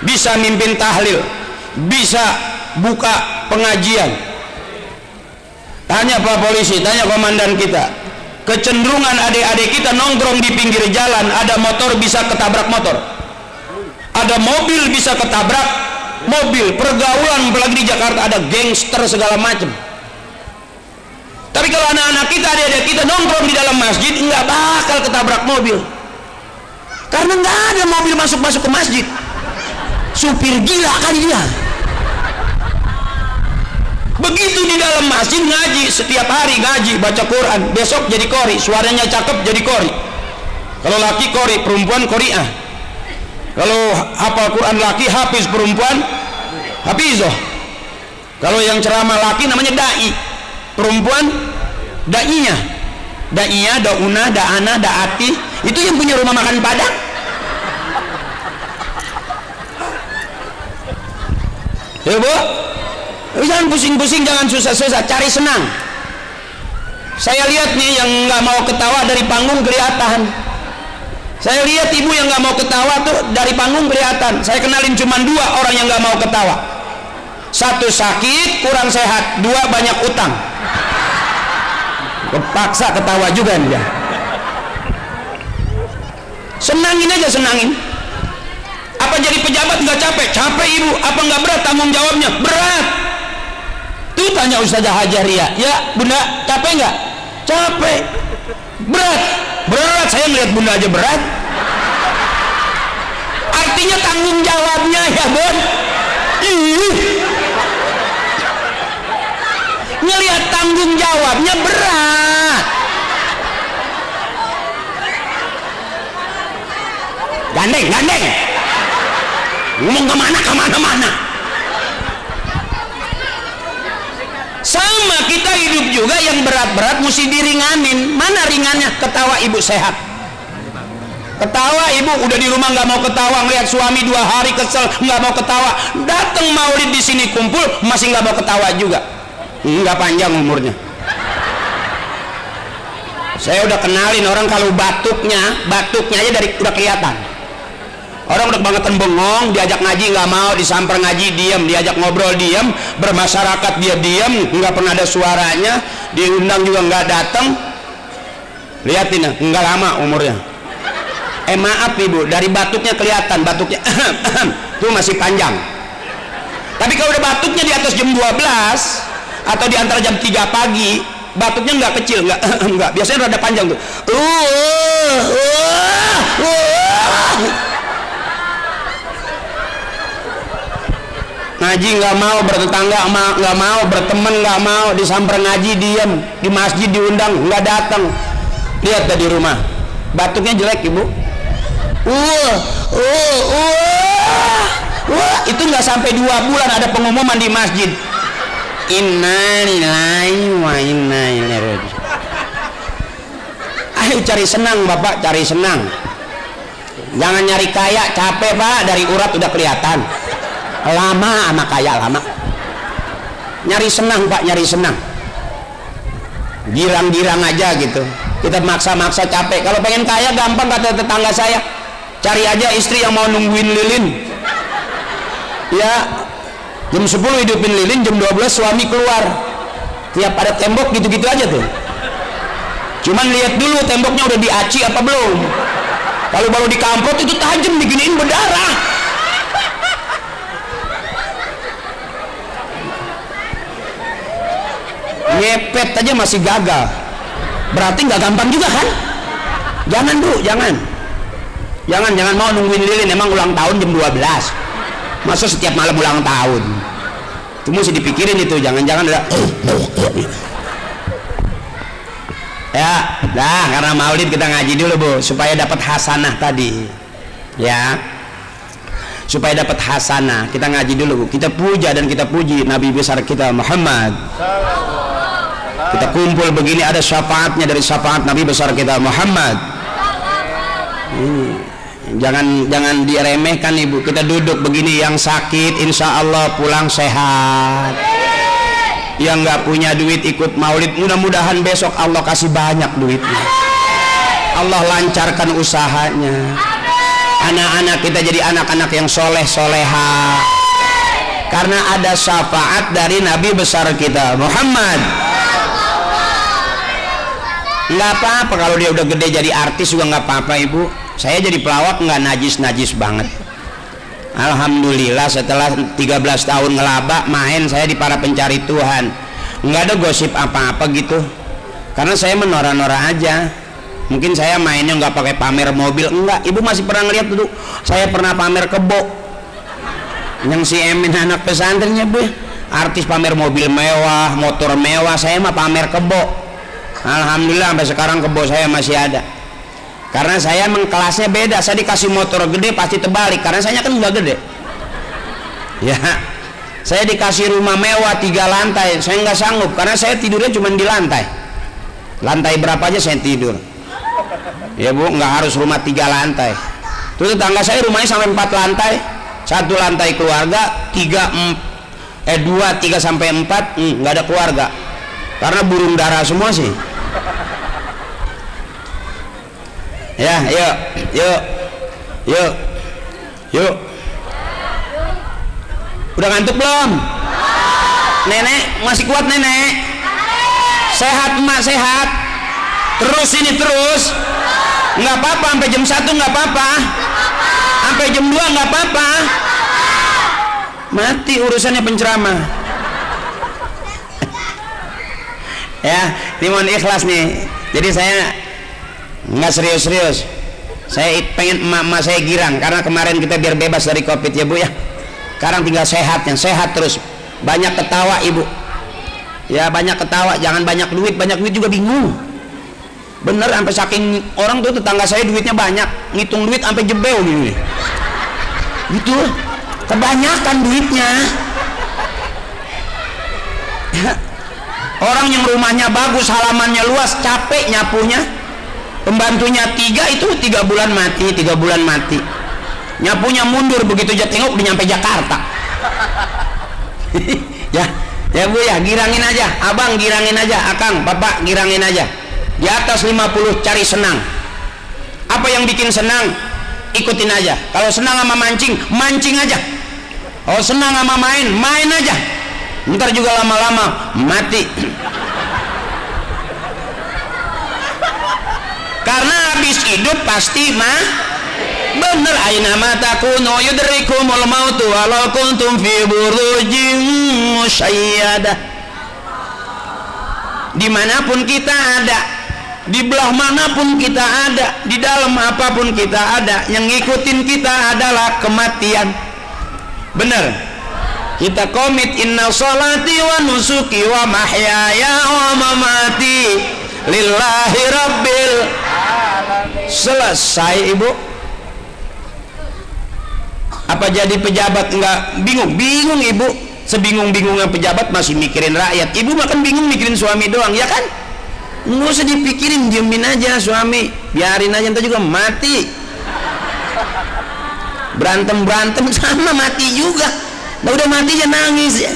bisa mimpin tahlil, bisa buka pengajian. Tanya Pak Polisi, tanya komandan kita, kecenderungan adik-adik kita nongkrong di pinggir jalan. Ada motor bisa ketabrak motor, ada mobil bisa ketabrak mobil. Pergaulan apalagi di Jakarta, ada gangster segala macam. Tapi kalau anak-anak kita, adik-adik kita nongkrong di dalam masjid, nggak bakal ketabrak mobil, karena nggak ada mobil masuk-masuk ke masjid. Supir gila kali dia. Begitu di dalam masjid ngaji, setiap hari ngaji, baca Quran, besok jadi qori, suaranya cakep jadi qori. Kalau laki qori, perempuan qori'ah. Kalau hafal Quran laki, hafiz, perempuan hafizoh. Kalau yang ceramah laki namanya dai, perempuan da'inya. Da'iya, dauna, da'ana, da'ati, itu yang punya rumah makan Padang. Ya bu, jangan pusing-pusing, jangan susah-susah, cari senang. Saya lihat nih yang nggak mau ketawa dari panggung kelihatan. Saya lihat ibu yang nggak mau ketawa tuh dari panggung kelihatan. Saya kenalin cuma 2 orang yang nggak mau ketawa. 1 sakit kurang sehat, 2 banyak utang. Kepaksa ketawa juga dia. Senangin aja, senangin. Apa jadi pejabat nggak capek? Capek ibu. Apa nggak berat tanggung jawabnya? Berat. Tuh tanya Ustazah Hajaria, ya bunda capek nggak? Capek. Berat. Berat. Saya melihat bunda aja berat. Artinya tanggung jawabnya ya bun. Ngelihat tanggung jawabnya berat. Gandeng, gandeng. Ngomong kemana-mana. Sama kita hidup juga, yang berat-berat mesti diringanin. Mana ringannya? Ketawa ibu sehat. Ketawa ibu udah di rumah nggak mau ketawa, ngeliat suami 2 hari kesel nggak mau ketawa, datang maulid di sini kumpul masih nggak mau ketawa juga. Nggak panjang umurnya. Saya udah kenalin orang kalau batuknya aja dari udah kelihatan. Orang udah kebangetan bengong, diajak ngaji nggak mau, disamper ngaji diam, diajak ngobrol diam, bermasyarakat dia diam, nggak pernah ada suaranya, diundang juga nggak datang. Lihatin ya, nggak lama umurnya. Maaf ibu, dari batuknya kelihatan, batuknya tuh masih panjang. Tapi kalau udah batuknya di atas jam 12 atau di antara jam 3 pagi, batuknya nggak kecil, nggak, biasanya rada panjang tuh. Nah ngaji nggak mau, bertetangga nggak mau, berteman nggak mau, disamper ngaji diam, di masjid diundang nggak datang. Lihat tadi rumah batuknya jelek ibu. Itu nggak sampai 2 bulan ada pengumuman di masjid, innalillahi wa inna ilaihi raji'un. Ayo cari senang bapak, cari senang, jangan nyari kaya. Capek pak, dari urat udah kelihatan. Lama sama kaya lama. Nyari senang pak, nyari senang, girang-girang aja gitu. Kita maksa-maksa capek. Kalau pengen kaya gampang, kata tetangga saya, cari aja istri yang mau nungguin lilin. Ya, jam 10 hidupin lilin, jam 12 suami keluar. Tiap ada tembok gitu-gitu aja tuh. Cuman lihat dulu temboknya udah diaci apa belum. Kalau baru dikamprot itu tajam, diginiin berdarah. Ngepet aja masih gagal, berarti nggak gampang juga kan? Jangan bu, jangan mau nungguin lilin. Emang ulang tahun jam 12, masa setiap malam ulang tahun? Itu mesti dipikirin itu, jangan-jangan ada ya. Dah, karena maulid kita ngaji dulu bu, supaya dapat hasanah tadi ya, supaya dapat hasanah. Kita ngaji dulu bu, kita puja dan kita puji Nabi besar kita Muhammad. Kita kumpul begini ada syafaatnya dari syafaat Nabi besar kita Muhammad. Jangan diremehkan ibu. Kita duduk begini, yang sakit insya Allah pulang sehat, yang nggak punya duit ikut maulid, mudah-mudahan besok Allah kasih banyak duitnya, Allah lancarkan usahanya, anak-anak kita jadi anak-anak yang soleh soleha, karena ada syafaat dari Nabi besar kita Muhammad. Nggak apa-apa kalau dia udah gede jadi artis juga nggak apa-apa ibu. Saya jadi pelawak nggak najis banget. Alhamdulillah setelah 13 tahun ngelaba main saya di Para Pencari Tuhan, nggak ada gosip apa-apa gitu. Karena saya menora-nora aja. Mungkin saya mainnya nggak pakai pamer mobil, enggak. Ibu masih pernah ngeliat dulu saya pernah pamer kebo yang si Emin anak pesantrennya bu, artis pamer mobil mewah, motor mewah. Saya mah pamer kebo. Alhamdulillah sampai sekarang kebo saya masih ada, karena saya emang kelasnya beda. Saya dikasih motor gede pasti terbalik, karena saya kan nggak gede ya. Saya dikasih rumah mewah 3 lantai, saya nggak sanggup, karena saya tidurnya cuma di lantai berapa aja saya tidur ya bu. Nggak harus rumah 3 lantai. Tuh tetangga saya rumahnya sampai 4 lantai, 1 lantai keluarga, 2, 3 sampai 4 nggak ada keluarga, karena burung dara semua sih. Ya, yuk. Udah ngantuk belum? Nenek masih kuat nenek? Sehat emak, sehat? Terus ini terus? Nggak apa-apa sampai jam 1 nggak apa-apa? Sampai jam 2 nggak apa-apa? Mati urusannya penceramah. Ya, ini mohon ikhlas nih. Jadi saya nggak serius-serius. Saya pengen emak-emak saya girang, karena kemarin kita biar bebas dari COVID ya bu ya. Sekarang tinggal sehat, yang sehat terus. Banyak ketawa ibu. Ya banyak ketawa, jangan banyak duit juga bingung. Bener, sampai saking orang tuh tetangga saya duitnya banyak, ngitung duit sampai jebel gini. Gitu, kebanyakan duitnya. Orang yang rumahnya bagus, halamannya luas, capek nyapunya, pembantunya 3 itu 3 bulan mati, nyapunya mundur, begitu aja tengok udah nyampe Jakarta. ya bu ya, girangin aja, abang girangin aja, akang, bapak girangin aja. Di atas 50 cari senang. Apa yang bikin senang? Ikutin aja. Kalau senang sama mancing, mancing aja. Kalau senang sama main aja. Ntar juga lama-lama mati. Karena habis hidup pasti bener. Aina matakunu yudrikumul mautu walau kuntum fi burujin musayyadah. Dimanapun kita ada, di belah manapun kita ada, di dalam apapun kita ada, yang ngikutin kita adalah kematian. Bener. kita komit inna sholati wa nusuki wa mahyaya wa mamati lillahi rabbil alamin. Selesai ibu. Apa jadi pejabat enggak bingung ibu? Sebingung-bingungnya pejabat masih mikirin rakyat. Ibu makan bingung mikirin suami doang, ya kan? Nggak usah dipikirin, diemin aja suami, biarin aja, ntar juga mati. Berantem sama mati juga. Nah udah mati aja nangis ya.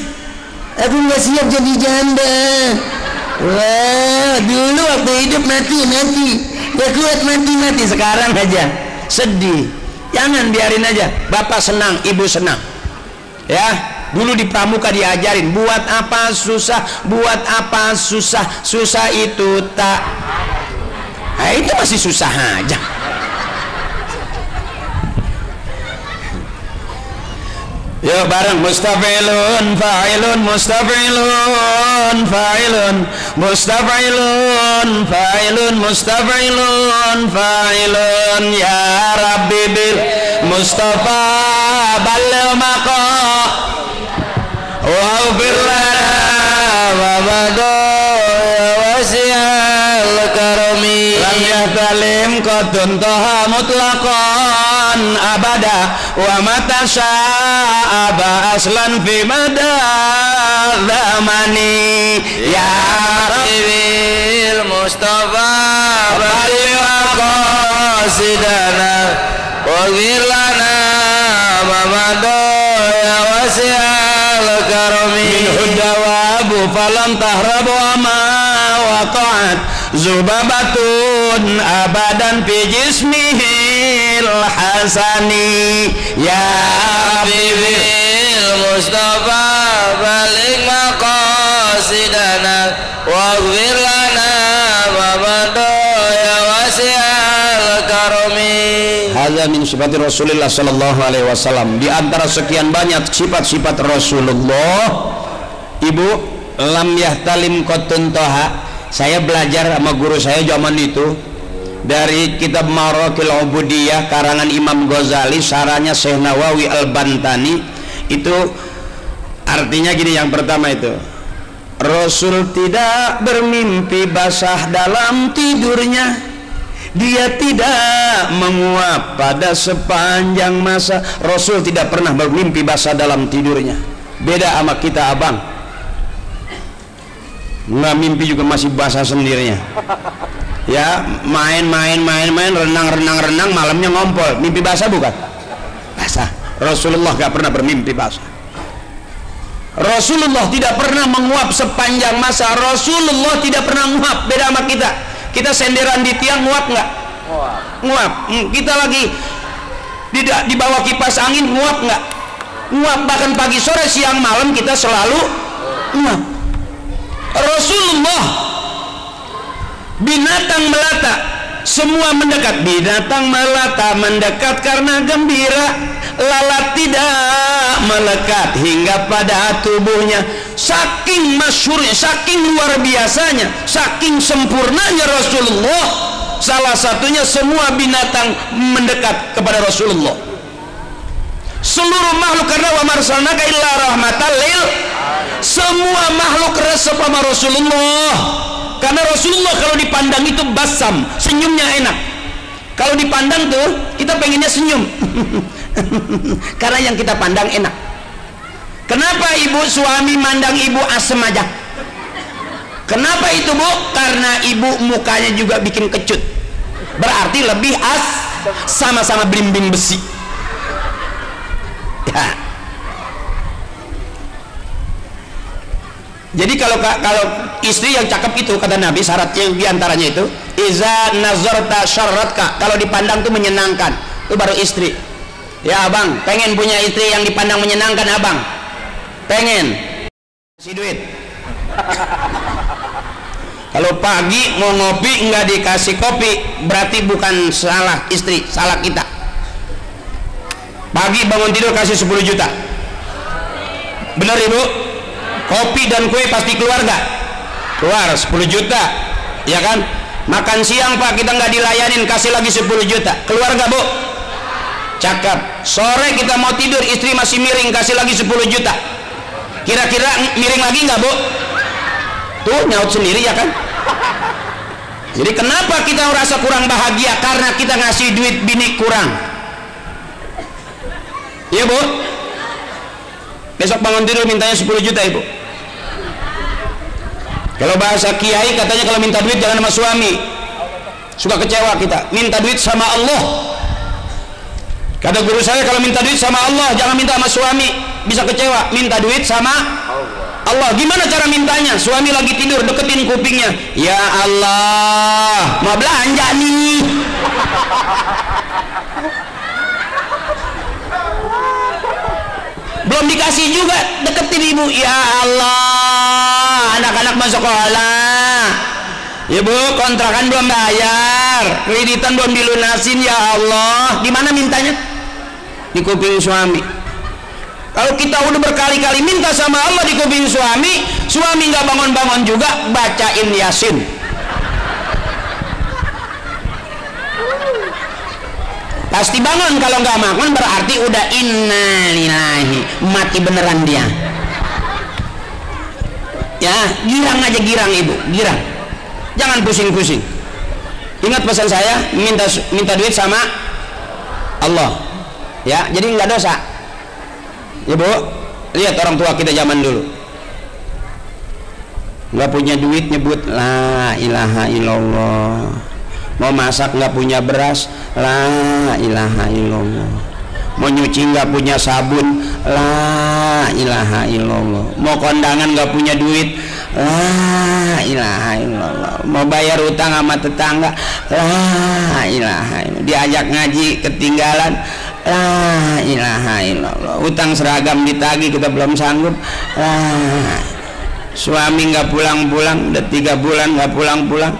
Aku nggak siap jadi janda. Wah, dulu waktu hidup mati, gak kuat mati. Sekarang aja sedih. Jangan, biarin aja. Bapak senang, ibu senang. Ya, dulu di pramuka diajarin buat apa susah, susah itu tak. Nah, itu masih susah aja. Yuk bareng, mustafilun fa'ilun mustafilun fa'ilun mustafilun fa'ilun mustafilun fa'ilun ya rabbi bil mustafa balil maqa wa firlana wa bado wasi'al karami lam yahtalim qadun toha mutlaqan abada wa mata sya'aba aslan fi mada zamani ya rabbil mustafa balil qasidana wa ghirlana mamado ya wasi'al karami min hudawabu falam tahrabu ama waqa'at zubabatun abadan fi jismihil hasani ya habibil mustafa balik maqasidana waghfir lana babado ya wasi'al karami. Hadza min sifati Rasulillah sallallahu alaihi wasallam. Di antara sekian banyak sifat-sifat Rasulullah, ibu, lam yahtalim qatun toha. Saya belajar sama guru saya zaman itu dari kitab Maraqil Ubudiyah karangan Imam Ghazali, sarahnya Syekh Nawawi Al-Bantani. Itu artinya gini, yang pertama itu, Rasul tidak bermimpi basah dalam tidurnya, dia tidak menguap pada sepanjang masa. Rasul tidak pernah bermimpi basah dalam tidurnya. Beda sama kita, abang, nggak mimpi juga masih basah sendirinya. Ya, main, renang, malamnya ngompol. Mimpi basah bukan? Basah. Rasulullah gak pernah bermimpi basah. Rasulullah tidak pernah menguap sepanjang masa. Rasulullah tidak pernah menguap. Beda sama kita. Kita senderan di tiang, nguap nggak? Nguap. Kita lagi di bawah kipas angin, nguap nggak? Nguap. Bahkan pagi, sore, siang, malam kita selalu nguap. Rasulullah, binatang melata semua mendekat. Binatang melata mendekat karena gembira, lalat tidak melekat hingga pada tubuhnya. Saking masyhurnya, saking luar biasanya, saking sempurnanya Rasulullah, salah satunya semua binatang mendekat kepada Rasulullah. Seluruh makhluk, karena wa marsalnaka illa rahmatan lil, semua makhluk resep sama Rasulullah. Karena Rasulullah kalau dipandang itu basam, senyumnya enak. Kalau dipandang tuh kita pengennya senyum karena yang kita pandang enak. Kenapa ibu suami mandang ibu asem aja? Kenapa itu bu? Karena ibu mukanya juga bikin kecut, berarti lebih sama-sama blimbing besi ya. Jadi kalau istri yang cakep itu, kata Nabi, syaratnya diantaranya itu iza nazarta syarratka, kalau dipandang tuh menyenangkan, itu baru istri. Ya abang, pengen punya istri yang dipandang menyenangkan abang? Pengen? Kasih duit. Kalau pagi mau ngopi nggak dikasih kopi, berarti bukan salah istri, salah kita. Pagi bangun tidur kasih 10 juta, bener ibu? Kopi dan kue pasti keluar nggak? Keluar 10 juta, ya kan? Makan siang pak kita nggak dilayanin, kasih lagi 10 juta, keluar nggak bu? Cakep. Sore kita mau tidur, istri masih miring, kasih lagi 10 juta, kira-kira miring lagi nggak Bu? Tuh nyaut sendiri ya kan. Jadi kenapa kita merasa kurang bahagia? Karena kita ngasih duit bini kurang. Iya Bu, besok bangun tidur mintanya 10 juta Ibu. Kalau bahasa kiai katanya kalau minta duit jangan sama suami, suka kecewa kita. Minta duit sama Allah. Kata guru saya kalau minta duit sama Allah jangan minta sama suami, bisa kecewa. Minta duit sama Allah. Gimana cara mintanya? Suami lagi tidur, deketin kupingnya. Ya Allah, mau belanja nih. Belum dikasih juga, deketin ibu. Ya Allah, anak-anak masuk sekolah. Ibu, kontrakan belum bayar, kreditan belum dilunasin. Ya Allah, di mana mintanya? Di kuping suami. Kalau kita udah berkali-kali minta sama Allah di kuping suami, suami nggak bangun-bangun juga bacain Yasin. Pasti bangun. Kalau nggak bangun berarti udah innalillahi, mati beneran dia. Ya, girang aja, girang Ibu, girang. Jangan pusing-pusing. Ingat pesan saya, minta duit sama Allah. Ya, jadi nggak dosa. Ibu, lihat orang tua kita zaman dulu. Nggak punya duit nyebut la ilaha illallah. Mau masak nggak punya beras, la ilaha illallah. Mau nyuci nggak punya sabun, la ilaha illallah. Mau kondangan nggak punya duit, la ilaha illallah. Mau bayar utang sama tetangga, la ilaha illallah. Diajak ngaji ketinggalan, la ilaha illallah. Utang seragam ditagih kita belum sanggup, suami nggak pulang-pulang, udah 3 bulan nggak pulang-pulang.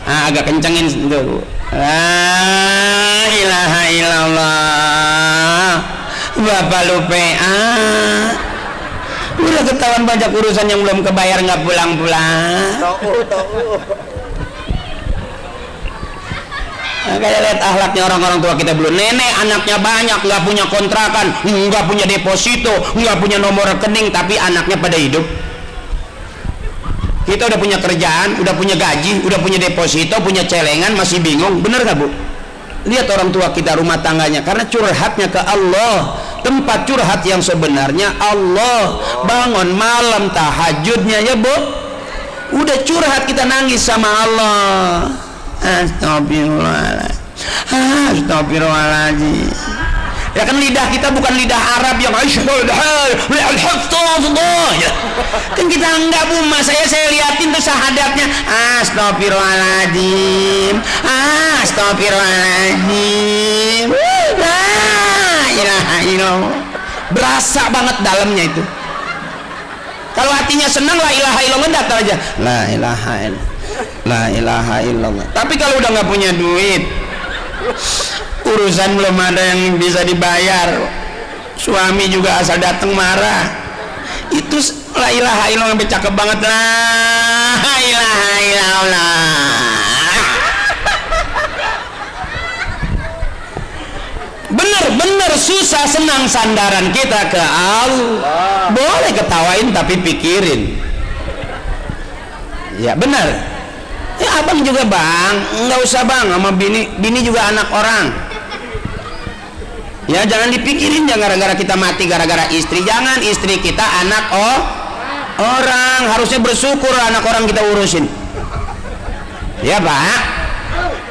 Agak kencengin itu. La ilaha illallah. Bapak lupa. Udah ketahuan banyak urusan yang belum kebayar nggak pulang-pulang. Kayak lihat akhlaknya orang-orang tua kita dulu. Nenek anaknya banyak, nggak punya kontrakan, nggak punya deposito, nggak punya nomor rekening, tapi anaknya pada hidup. Kita udah punya kerjaan, udah punya gaji, udah punya deposito, punya celengan, masih bingung. Bener gak Bu? Lihat orang tua kita rumah tangganya, karena curhatnya ke Allah. Tempat curhat yang sebenarnya Allah. Bangun malam tahajudnya ya Bu, udah curhat, kita nangis sama Allah. Astagfirullahaladzim, astagfirullahaladzim. Ya kan lidah kita bukan lidah Arab yang kan kita enggak Bu, saya liatin tuh syahadatnya. Astagfirullahaladzim, astagfirullahaladzim, la ilaha illallah. Berasa banget dalamnya itu. Kalau hatinya senang, la ilaha illallah datang aja, la ilaha illallah, la ilaha illallah. Tapi kalau udah nggak punya duit, urusan belum ada yang bisa dibayar, suami juga asal datang marah, itu la ilaha illallah sampai cakep banget, la ilaha illallah. Bener-bener susah senang sandaran kita ke Allah. Boleh ketawain tapi pikirin. Ya benar. Ya abang juga Bang, nggak usah Bang sama bini juga anak orang. Ya jangan dipikirin, jangan gara-gara kita mati gara-gara istri. Jangan, istri kita anak orang, harusnya bersyukur anak orang kita urusin. Ya Pak,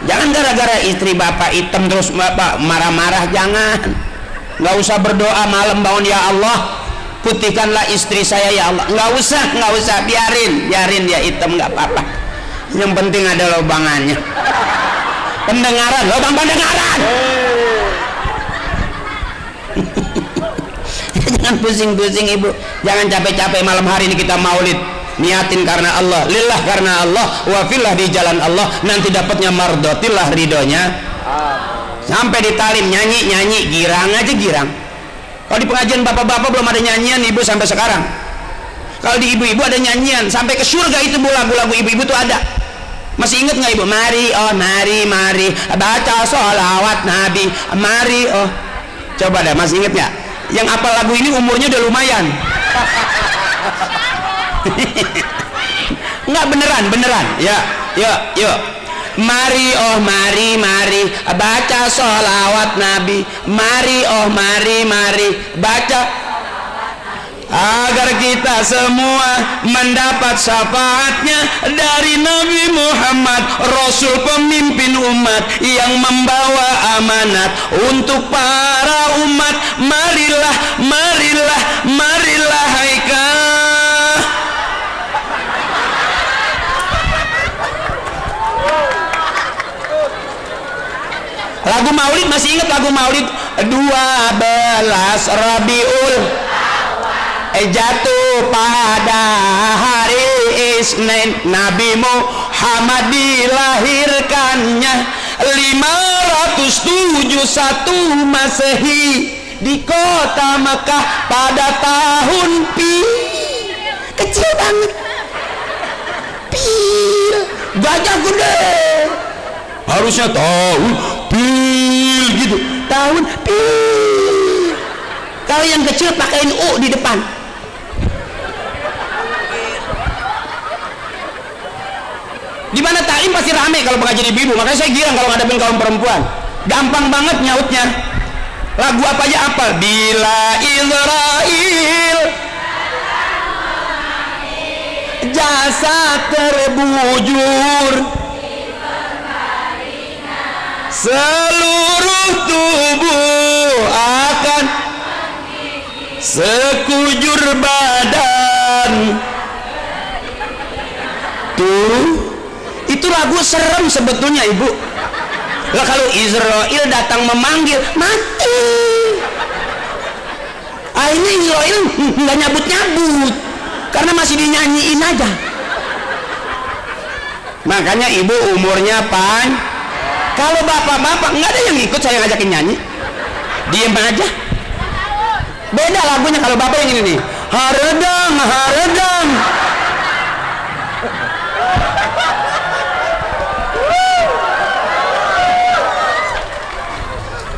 jangan gara-gara istri Bapak hitam terus Bapak marah-marah. Jangan, nggak usah berdoa malam bangun, ya Allah putihkanlah istri saya ya Allah. Nggak usah, biarin dia hitam, nggak apa-apa. Yang penting ada lobangannya, lubang pendengaran. Jangan pusing-pusing Ibu, jangan capek-capek malam hari ini kita maulid. Niatin karena Allah, lillah karena Allah, wafillah di jalan Allah, nanti dapatnya mardotillah, ridhonya. Sampai di talim nyanyi, girang aja, girang. Kalau di pengajian bapak-bapak belum ada nyanyian Ibu sampai sekarang. Kalau di ibu-ibu ada nyanyian, sampai ke surga itu lagu-lagu ibu-ibu tuh ada. Masih ingat nggak Ibu? Mari, oh mari baca sholawat Nabi, mari, oh coba dah, masih inget nggak? Yang apal lagu ini umurnya udah lumayan. Enggak, beneran ya. Yuk mari mari baca sholawat Nabi. Mari baca agar kita semua mendapat syafaatnya dari Nabi Muhammad, Rasul pemimpin umat yang membawa amanat untuk para umat. Marilah haikal. Lagu Maulid, masih ingat lagu Maulid 12 Rabiul jatuh pada hari Isnin, Nabi Muhammad dilahirkannya 571 Masehi di kota Mekah pada tahun kecil banget, gajah gede, harusnya tahun gitu, tahun kalau yang kecil pakein U di depan. Di mana taklim pasti rame kalau pengajian ibu-ibu, makanya saya girang kalau ngadepin kaum perempuan. Gampang banget nyautnya. Lagu apa aja apal. Bila Israel jasa terbujur, seluruh tubuh akan sekujur badan. Tuh, itu lagu serem sebetulnya ibu. Lah kalau Israel datang memanggil, mati. Akhirnya Israel nggak nyabut karena masih dinyanyiin aja. Makanya ibu umurnya kalau bapak-bapak nggak ada yang ikut saya ngajakin nyanyi, diem aja. Beda lagunya kalau bapak yang ini nih, haredang.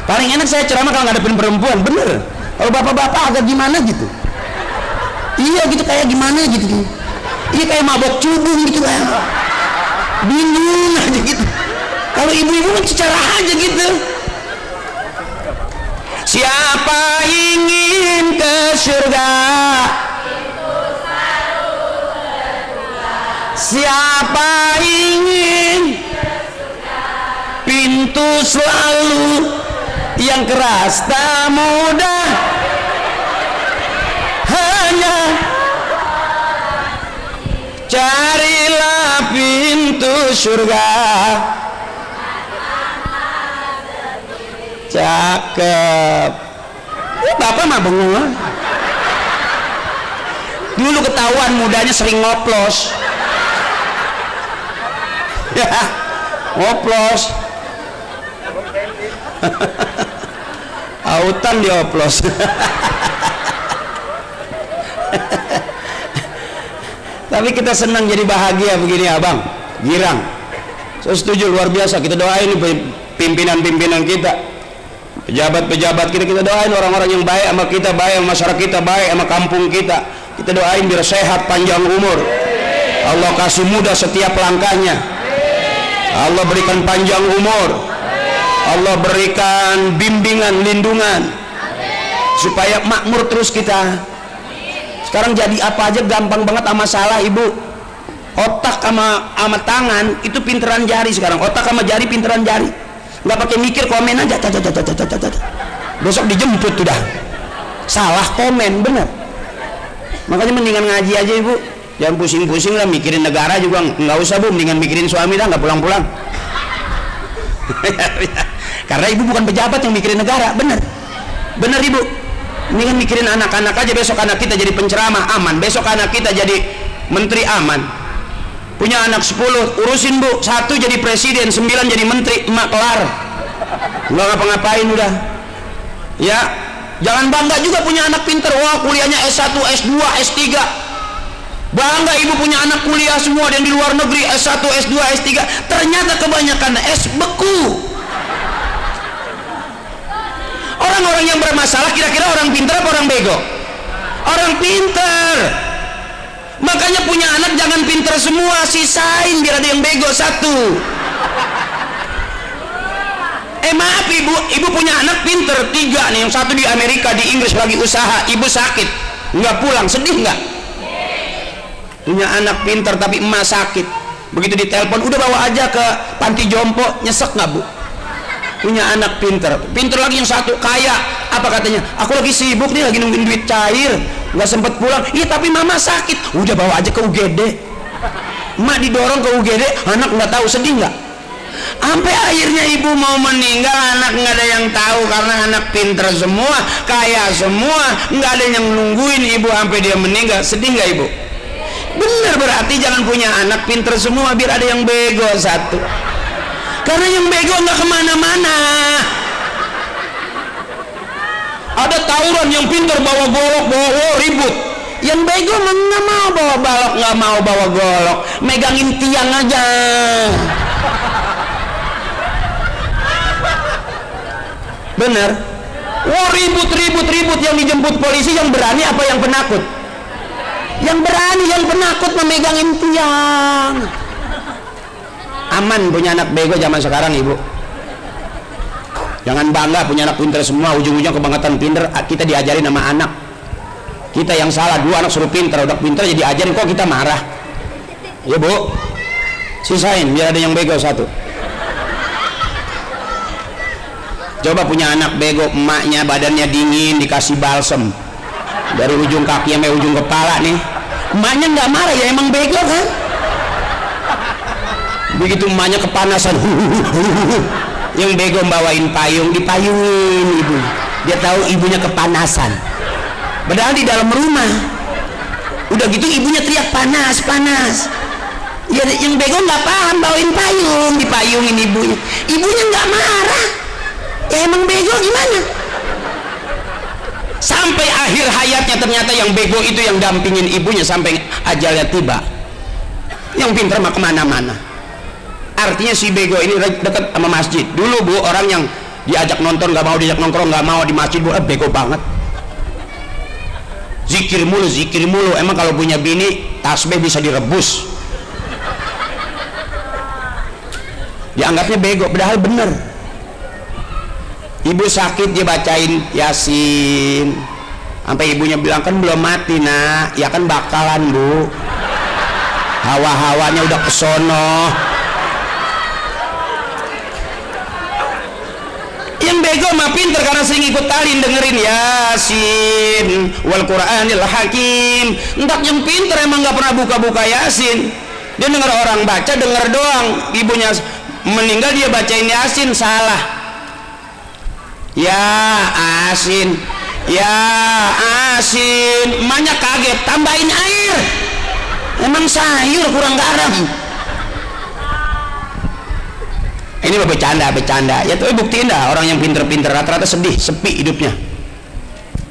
Paling enak saya ceramah kalau ngadepin perempuan, bener. Kalau bapak-bapak agak gimana gitu, iya gitu, kayak gimana gitu, iya kayak mabok cubung gitu, kayak bingung aja gitu. Kalau ibu-ibu kan secara aja gitu. Siapa ingin ke surga, siapa ingin pintu selalu yang keras tak mudah, hanya carilah pintu surga. Cakep. Bapak mah bengong. Dulu ketahuan mudanya sering ngoplos. Ya, ngoplos. Autan dioplos. Tapi kita senang jadi bahagia begini abang, girang. Saya setuju, luar biasa. Kita doain pimpinan-pimpinan kita, pejabat-pejabat kita doain orang-orang yang baik sama kita, baik sama masyarakat kita, baik sama kampung kita. Kita doain biar sehat, panjang umur. Allah kasih mudah setiap langkahnya. Allah berikan panjang umur. Allah berikan bimbingan, lindungan, supaya makmur terus kita. Sekarang jadi apa aja gampang banget sama salah ibu. Otak sama tangan itu pinteran jari sekarang. Otak sama jari pinteran jari. Nggak pakai mikir, komen aja. Besok dijemput udah. Salah komen, bener. Makanya mendingan ngaji aja ibu. Jangan pusing-pusing lah mikirin negara juga. Nggak usah bu, mendingan mikirin suami dah, nggak pulang-pulang. Karena ibu bukan pejabat yang mikirin negara, bener ibu. Mendingan mikirin anak-anak aja. Besok anak kita jadi penceramah, aman. Besok anak kita jadi menteri, aman. Punya anak 10, urusin bu. 1 jadi presiden, 9 jadi menteri, emak kelar. Nggak ngapa-ngapain udah. Ya, jangan bangga juga punya anak pinter. Wah, kuliahnya S1, S2, S3. Bangga ibu punya anak kuliah semua dan di luar negeri, S1, S2, S3. Ternyata kebanyakan S beku. Orang-orang yang bermasalah kira-kira orang pinter apa orang bego? Orang pinter. Makanya punya anak jangan pinter semua, sisain biar ada yang bego satu. Maaf ibu punya anak pinter 3 nih, yang satu di Amerika, di Inggris lagi usaha, ibu sakit nggak pulang, sedih nggak? Punya anak pinter tapi emak sakit, begitu ditelepon udah bawa aja ke panti jompo, nyesek nggak bu? Punya anak pinter lagi yang satu kaya, apa katanya? Aku lagi sibuk nih, lagi nungguin duit cair, nggak sempet pulang. Iya tapi mama sakit, udah bawa aja ke UGD. Emak didorong ke UGD, anak nggak tahu, sedih nggak? Sampai akhirnya ibu mau meninggal, anak nggak ada yang tahu karena anak pinter semua, kaya semua, nggak ada yang nungguin ibu sampai dia meninggal. Sedih nggak ibu? Bener, berarti jangan punya anak pinter semua biar ada yang bego satu. Karena yang bego nggak kemana-mana. Ada tawuran yang pinter bawa golok, bawa ribut. Yang bego nggak mau bawa balok, nggak mau bawa golok, megangin tiang aja. Bener. Wah ribut yang dijemput polisi yang berani apa yang penakut? Yang berani, yang penakut memegangin tiang. Aman punya anak bego zaman sekarang ibu. Jangan bangga punya anak pinter semua, ujung-ujungnya kebangetan pinter kita diajarin sama anak. Kita yang salah, 2 anak suruh pinter, udah pinter jadi ajarin kok kita marah. Ya bu, sisain biar ada yang bego satu. Coba punya anak bego, emaknya badannya dingin dikasih balsem dari ujung kaki sampai ujung kepala nih, emaknya nggak marah, ya emang bego kan. Begitu emaknya kepanasan, yang bego bawain payung, dipayungin ibu, dia tahu ibunya kepanasan, padahal di dalam rumah. Udah gitu ibunya teriak panas, ya yang bego nggak paham, bawain payung, dipayungin ibunya nggak marah. Ya emang bego gimana? Sampai akhir hayatnya ternyata yang bego itu yang dampingin ibunya sampai ajalnya tiba. Yang pinter mah kemana-mana. Artinya si bego ini dekat sama masjid. Dulu bu, orang yang diajak nonton nggak mau, diajak nongkrong nggak mau, di masjid bu, bego banget. Zikir mulu. Emang kalau punya bini tasbih bisa direbus. Dianggapnya bego, padahal bener. Ibu sakit dia bacain Yasin, sampai ibunya bilang kan belum mati nak, ya kan bakalan bu, hawa-hawanya udah kesono. Yang bego mah pinter karena sering ikut talin dengerin Yasin wal Qur'anil Hakim. Entak yang pinter emang nggak pernah buka-buka Yasin, dia denger orang baca, denger doang. Ibunya meninggal dia bacain Yasin, salah. Ya asin, emaknya kaget, tambahin air, emang sayur kurang garam. Ini mah bercanda ya, tapi buktiin dah orang yang pinter-pinter rata-rata sedih, sepi hidupnya.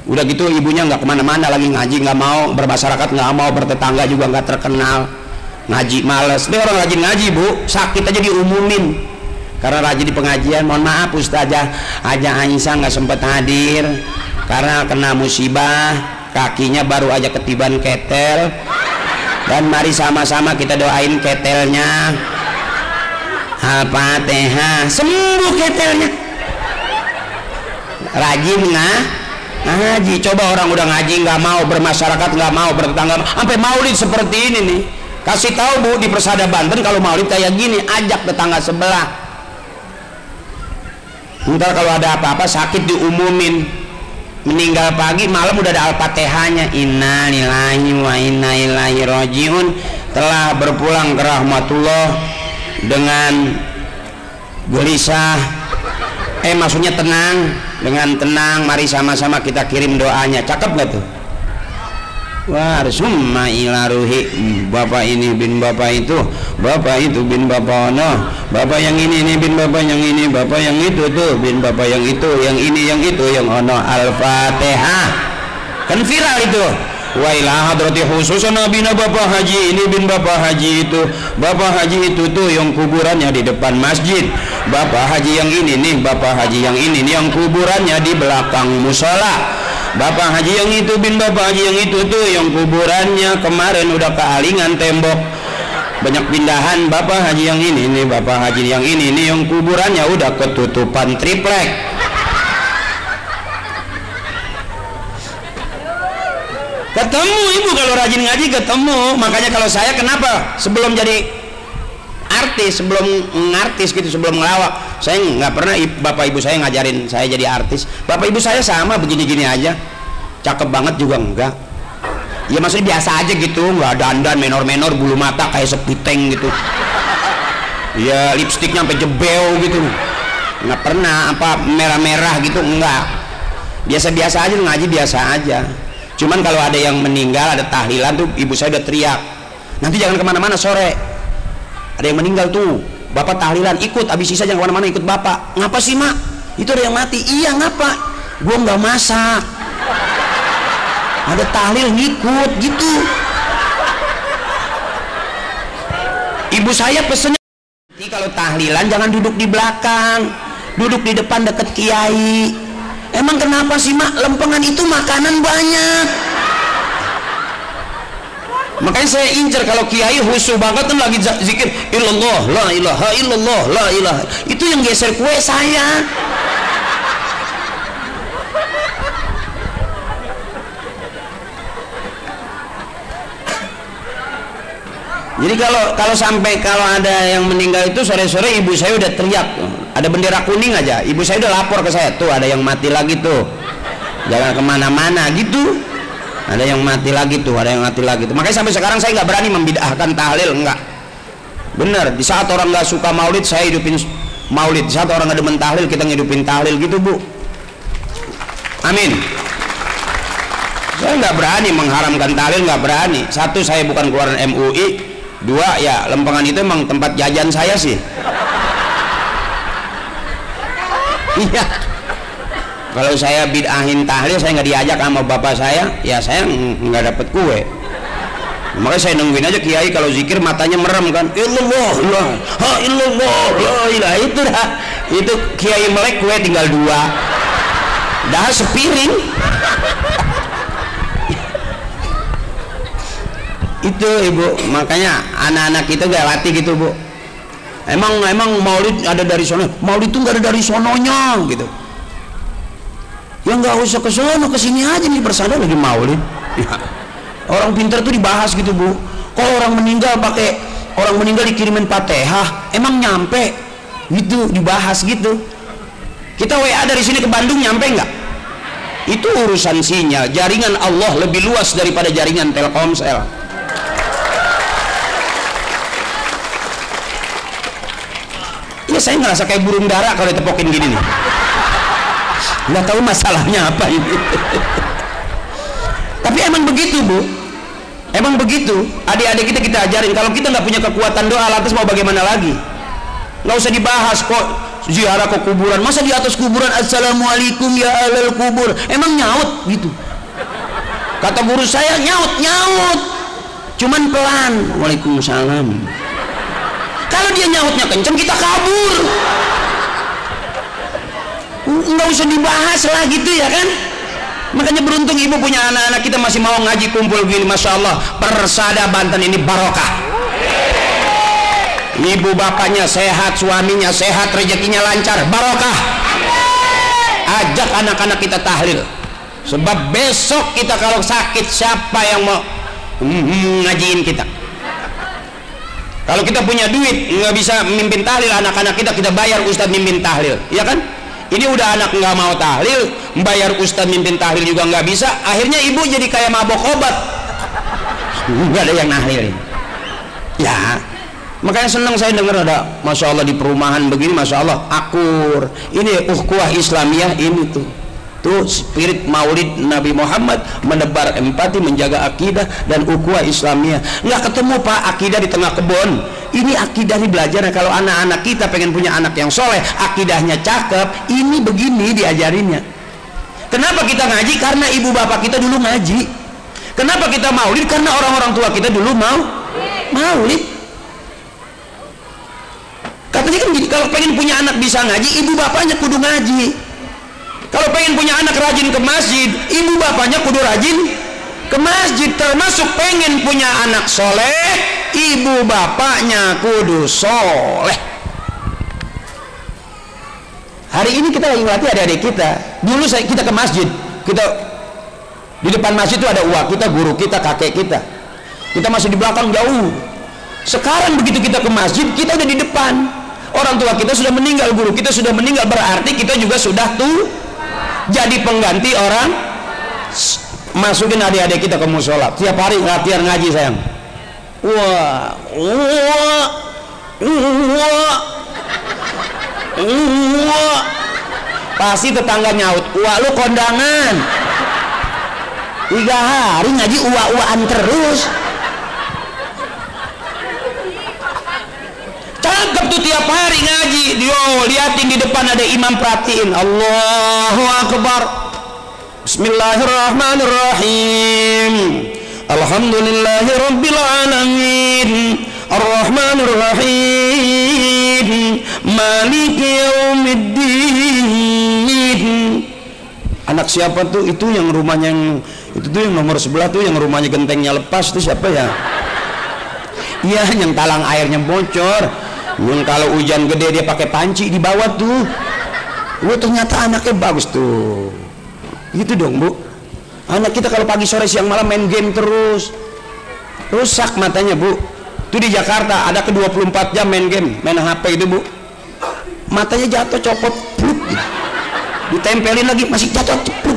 Udah gitu ibunya nggak kemana-mana lagi, ngaji nggak mau, bermasyarakat nggak mau, bertetangga juga nggak terkenal, ngaji males. Dia orang rajin ngaji bu, sakit aja diumumin karena rajin di pengajian. Mohon maaf Ustazah Aisyah nggak sempat hadir karena kena musibah, kakinya baru aja ketiban ketel, dan mari sama-sama kita doain ketelnya Al-Fatihah sembuh ketelnya. Rajin ngaji. Coba orang udah ngaji nggak mau, bermasyarakat nggak mau, bertetangga, sampai maulid seperti ini nih. Kasih tahu bu, di Persada Banten kalau maulid kayak gini, ajak tetangga sebelah. Ntar kalau ada apa-apa sakit diumumin, meninggal pagi malam udah ada Al-Fatihahnya, inna lillahi wa inna ilaihi rajiun, telah berpulang ke rahmatullah dengan gelisah, maksudnya tenang, dengan tenang, mari sama-sama kita kirim doanya. Cakep gak tuh? Warsumma ila ruhi, bapak ini bin bapak itu, bapak itu bin bapak ono, bapak yang ini bin bapak yang ini, bapak yang itu tuh bin bapak yang itu, yang ini yang itu yang ono. Al-Fatihah kan viral itu. Wa ila hadrati khususan nabina bapak haji ini bin bapak haji itu, bapak haji itu tuh yang kuburannya di depan masjid, bapak haji yang ini nih, bapak haji yang ini nih yang kuburannya di belakang musola. Bapak haji yang itu bin bapak haji yang itu tuh yang kuburannya kemarin udah kealingan tembok banyak pindahan. Bapak haji yang ini nih, bapak haji yang ini nih yang kuburannya udah ketutupan triplek. Ketemu ibu kalau rajin ngaji ketemu. Makanya kalau saya kenapa sebelum jadi artis, sebelum ngartis gitu, sebelum ngelawak, saya nggak pernah bapak ibu saya ngajarin saya jadi artis. Bapak ibu saya sama begini-gini aja, cakep banget juga enggak. Ya maksudnya biasa aja gitu, nggak dandan menor-menor, bulu mata kayak sepiteng gitu. Ya lipstiknya sampai jebel gitu, nggak pernah apa merah-merah gitu, enggak. Biasa-biasa aja ngaji, biasa aja. Cuman kalau ada yang meninggal, ada tahlilan tuh ibu saya udah teriak, nanti jangan kemana-mana sore, ada yang meninggal tuh, bapak tahlilan ikut, abis sisa jangan kemana-mana ikut bapak. Ngapa sih mak? Itu ada yang mati. Iya ngapa? Gua nggak masak, ada tahlil ngikut gitu. Ibu saya pesennya, jadi kalau tahlilan jangan duduk di belakang, duduk di depan deket kiai. Emang kenapa sih mak? Lempengan itu makanan banyak. Makanya saya incer kalau kiai khusyuk banget kan lagi zikir illallah la ilaha illallah la ilaha, itu yang geser kue saya. Jadi kalau sampai kalau ada yang meninggal itu sore-sore ibu saya udah teriak, ada bendera kuning aja, ibu saya udah lapor ke saya, tuh ada yang mati lagi tuh, jangan kemana-mana gitu, ada yang mati lagi tuh, ada yang mati lagi tuh. Makanya sampai sekarang saya nggak berani membid'ahkan tahlil, enggak. Bener, di saat orang nggak suka maulid saya hidupin maulid, di saat orang nggak demen tahlil kita ngidupin tahlil gitu bu. Amin. Saya nggak berani mengharamkan tahlil, nggak berani. Satu, saya bukan keluaran MUI. Dua, ya lempengan itu emang tempat jajan saya sih. Iya. Kalau saya bid'ahin tahlil, saya nggak diajak sama bapak saya, ya saya nggak dapet kue. Makanya saya nungguin aja kiai kalau zikir matanya merem kan. Illallah, ha illallah, la ilaha, itu dah. Itu kiai melek, kue tinggal 2. Dah sepiring. Itu ibu, makanya anak-anak kita gak latih gitu bu. Emang maulid ada dari sono, maulid itu gak ada dari sononya gitu. Ya nggak usah ke sono, kesini aja nih bersandar lagi maulid. Ya. Orang pintar tuh dibahas gitu bu. Kalau orang meninggal dikirimin Fatihah, emang nyampe gitu, dibahas gitu. Kita WA dari sini ke Bandung nyampe nggak? Itu urusan sinyal. Jaringan Allah lebih luas daripada jaringan Telkomsel. Ya saya ngerasa kayak burung dara kalau ditepokin gini nih. Nggak tahu masalahnya apa ini. Tapi emang begitu bu, emang begitu. Adik-adik kita ajarin, kalau kita nggak punya kekuatan doa, lantas mau bagaimana lagi? Nggak usah dibahas kok ziarah ke kuburan. Masa di atas kuburan assalamualaikum ya alal kubur, emang nyaut gitu? Kata guru saya nyaut, cuman pelan. Waalaikumsalam. Kalau dia nyautnya kenceng, kita kabur. Nggak usah dibahas lah gitu ya kan. Makanya beruntung ibu punya anak-anak kita masih mau ngaji kumpul gini. Masya Allah, Persada Banten ini barokah. Ibu bapaknya sehat, suaminya sehat, rezekinya lancar, barokah. Ajak anak-anak kita tahlil. Sebab besok kita kalau sakit, siapa yang mau ngajiin kita? Kalau kita punya duit nggak bisa mimpin tahlil, anak-anak kita bayar ustadz mimpin tahlil, ya kan? Ini udah anak nggak mau tahlil, bayar ustadz mimpin tahlil juga nggak bisa. Akhirnya ibu jadi kayak mabok obat, nggak ada yang nahlilin. Ya, makanya senang saya dengar ada, masya Allah di perumahan begini, masya Allah akur. Ini ukhuwah Islamiyah ini tuh spirit maulid Nabi Muhammad, menebar empati, menjaga akidah dan ukhuwah Islamiyah. Nggak ketemu pak akidah di tengah kebun. Ini akidah nih belajar. Kalau anak-anak kita pengen punya anak yang soleh, akidahnya cakep, ini begini diajarinnya. Kenapa kita ngaji? Karena ibu bapak kita dulu ngaji. Kenapa kita maulid? Karena orang-orang tua kita dulu maulid. Katanya kan kalau pengen punya anak bisa ngaji, ibu bapaknya kudu ngaji. Kalau pengen punya anak rajin ke masjid, ibu bapaknya kudu rajin ke masjid. Termasuk pengen punya anak soleh, ibu bapaknya kudu soleh. Hari ini kita lagi ngelatih adik-adik kita. Dulu kita ke masjid, kita di depan masjid itu ada uak kita, guru kita, kakek kita. Kita masih di belakang jauh. Sekarang begitu kita ke masjid, kita udah di depan. Orang tua kita sudah meninggal, guru kita sudah meninggal, berarti kita juga sudah jadi pengganti orang. Masukin adik-adik kita ke musola, tiap hari latihan ngaji sayang. Wah, pasti tetangga nyaut, wah lu kondangan 3 hari ngaji uwa-uwaan terus. Cakep tuh tiap hari ngaji. Liatin di depan ada imam, perhatiin. Allahu Akbar. Bismillahirrahmanirrahim. Alhamdulillahi Rabbil Alamin. Ar-Rahmanir Rahim. Maliki Yaumiddin. Anak siapa tuh? Itu yang rumahnya itu tuh yang nomor sebelah tuh, yang rumahnya gentengnya lepas tuh siapa ya? Iya, yang talang airnya bocor. Yang kalau hujan gede dia pakai panci di bawah tuh. Ternyata anaknya bagus tuh. Gitu dong, Bu. Anak kita kalau pagi sore siang malam main game terus, rusak matanya, Bu. Itu di Jakarta ada ke 24 jam main game, main HP itu, Bu. Matanya jatuh, copot, pluk, gitu. Ditempelin lagi masih jatuh, pluk.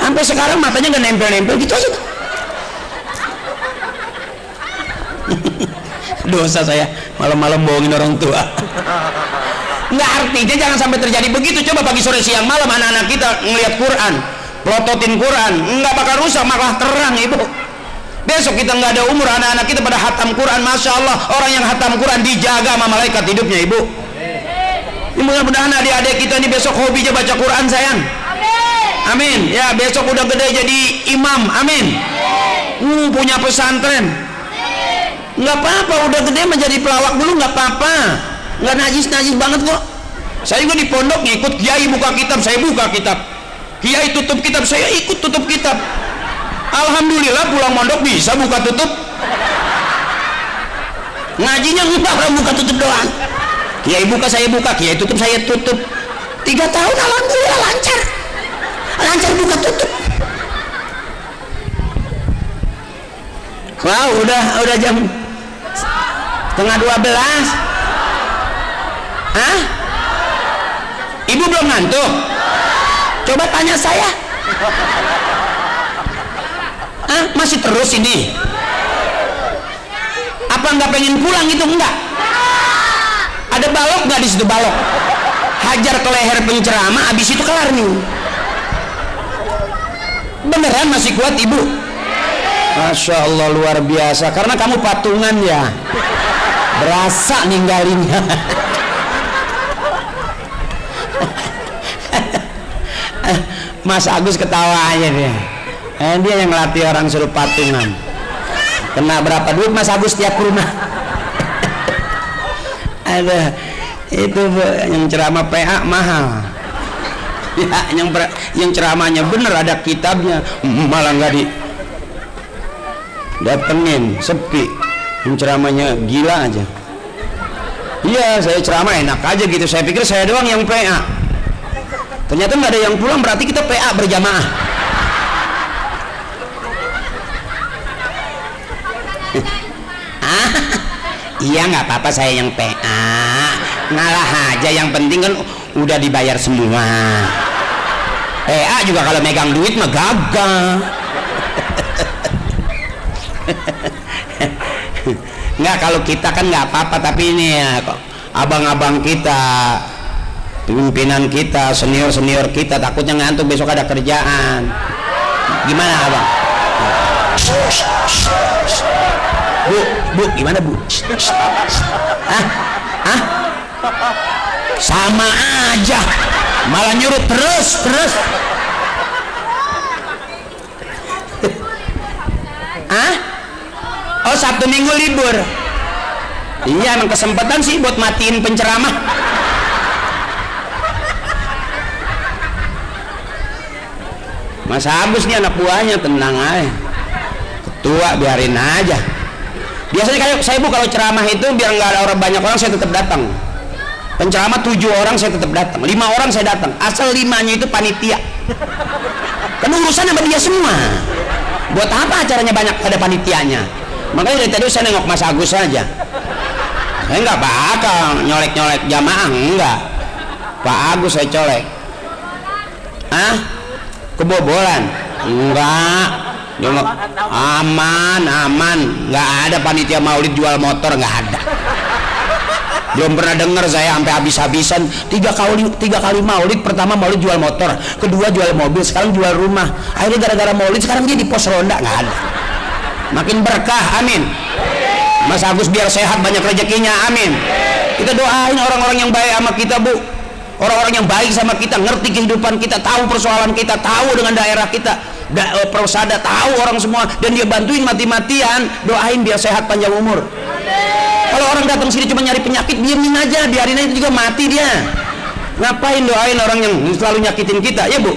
Sampai sekarang matanya nggak nempel-nempel gitu aja. Dosa saya malam-malam bohongin orang tua. Nggak, artinya jangan sampai terjadi begitu. Coba pagi sore siang malam anak-anak kita ngelihat Quran, pelototin Quran, nggak bakal rusak, malah terang, Ibu. Besok kita nggak ada umur, anak-anak kita pada hatam Quran. Masya Allah, orang yang hatam Quran dijaga sama malaikat hidupnya, Ibu. Mudah-mudahan adik-adik kita ini besok hobinya baca Quran, sayang. Amin. Ya, besok udah gede jadi imam. Amin. Punya pesantren. Nggak apa-apa, udah gede menjadi pelawak dulu, nggak apa-apa, nggak najis banget kok. Saya juga di pondok ngikut kiai buka kitab, saya buka kitab. Kiai tutup kitab, saya ikut tutup kitab. Alhamdulillah pulang pondok bisa buka tutup. Ngajinya enggak, buka tutup doang. Kiai buka, saya buka, kiai tutup, saya tutup. 3 tahun alhamdulillah lancar buka tutup. Wah, udah jam setengah 12. Hah? Ibu belum ngantuk? Coba tanya saya. Hah? Masih terus ini? Apa nggak pengen pulang itu? Enggak? Ada balok nggak di situ, balok? Hajar ke leher penceramah, habis itu kelar nih. Beneran masih kuat, Ibu? Masya Allah, luar biasa. Karena kamu patungan ya, berasa ninggalinnya. Mas Agus ketawa aja dia. Dia yang ngelatih orang suruh patungan. Kena berapa duit Mas Agus tiap rumah? Ada itu, Bu, yang ceramah PA mahal. Ya, yang ceramahnya bener, ada kitabnya, malah nggak datengin, sepi. Yang ceramahnya gila aja. Iya, saya ceramah enak aja gitu. Saya pikir saya doang yang PA. Ternyata nggak ada yang pulang, berarti kita PA berjamaah. Iya, nggak apa-apa, saya yang PA. Ngalah aja, yang penting kan udah dibayar semua. PA juga kalau megang duit mah gagal. Nggak, kalau kita kan nggak apa-apa, tapi ini ya abang-abang kita, pimpinan kita, senior kita takutnya ngantuk besok ada kerjaan. Gimana, Abang? Bu, gimana, Bu? Hah? Sama aja, malah nyuruh terus. Oh, Sabtu Minggu libur. Iya, emang kesempatan sih buat matiin penceramah. Mas Agus nih anak buahnya, tenang aja, ketua biarin aja. Biasanya kayak saya Bu, kalau ceramah itu biar nggak ada orang, banyak orang, saya tetap datang. Penceramah 7 orang saya tetap datang, 5 orang saya datang, asal 5-nya itu panitia. Kan urusan sama dia semua. Buat apa acaranya banyak ada panitianya? Makanya dari tadi saya nengok Mas Agus saja. Saya nggak bakal nyolek-nyolek jamaah, enggak. Pak Agus saya colek. Kebobolan? Enggak. Aman, nggak ada panitia maulid jual motor, nggak ada. Belum pernah dengar saya sampai habis-habisan. tiga kali maulid. Pertama maulid jual motor, kedua jual mobil, sekarang jual rumah. Akhirnya gara-gara maulid sekarang dia di pos ronda, nggak ada. Makin berkah, amin. Mas Agus biar sehat, banyak rezekinya, amin. Kita doain orang-orang yang baik sama kita Bu, orang-orang yang baik sama kita, ngerti kehidupan kita, tahu persoalan kita, tahu dengan daerah kita, Persada tahu orang semua, dan dia bantuin mati-matian. Doain biar sehat panjang umur. Kalau orang datang sini cuma nyari penyakit, diamin aja, biarin aja, juga mati dia. Ngapain doain orang yang selalu nyakitin kita, ya Bu?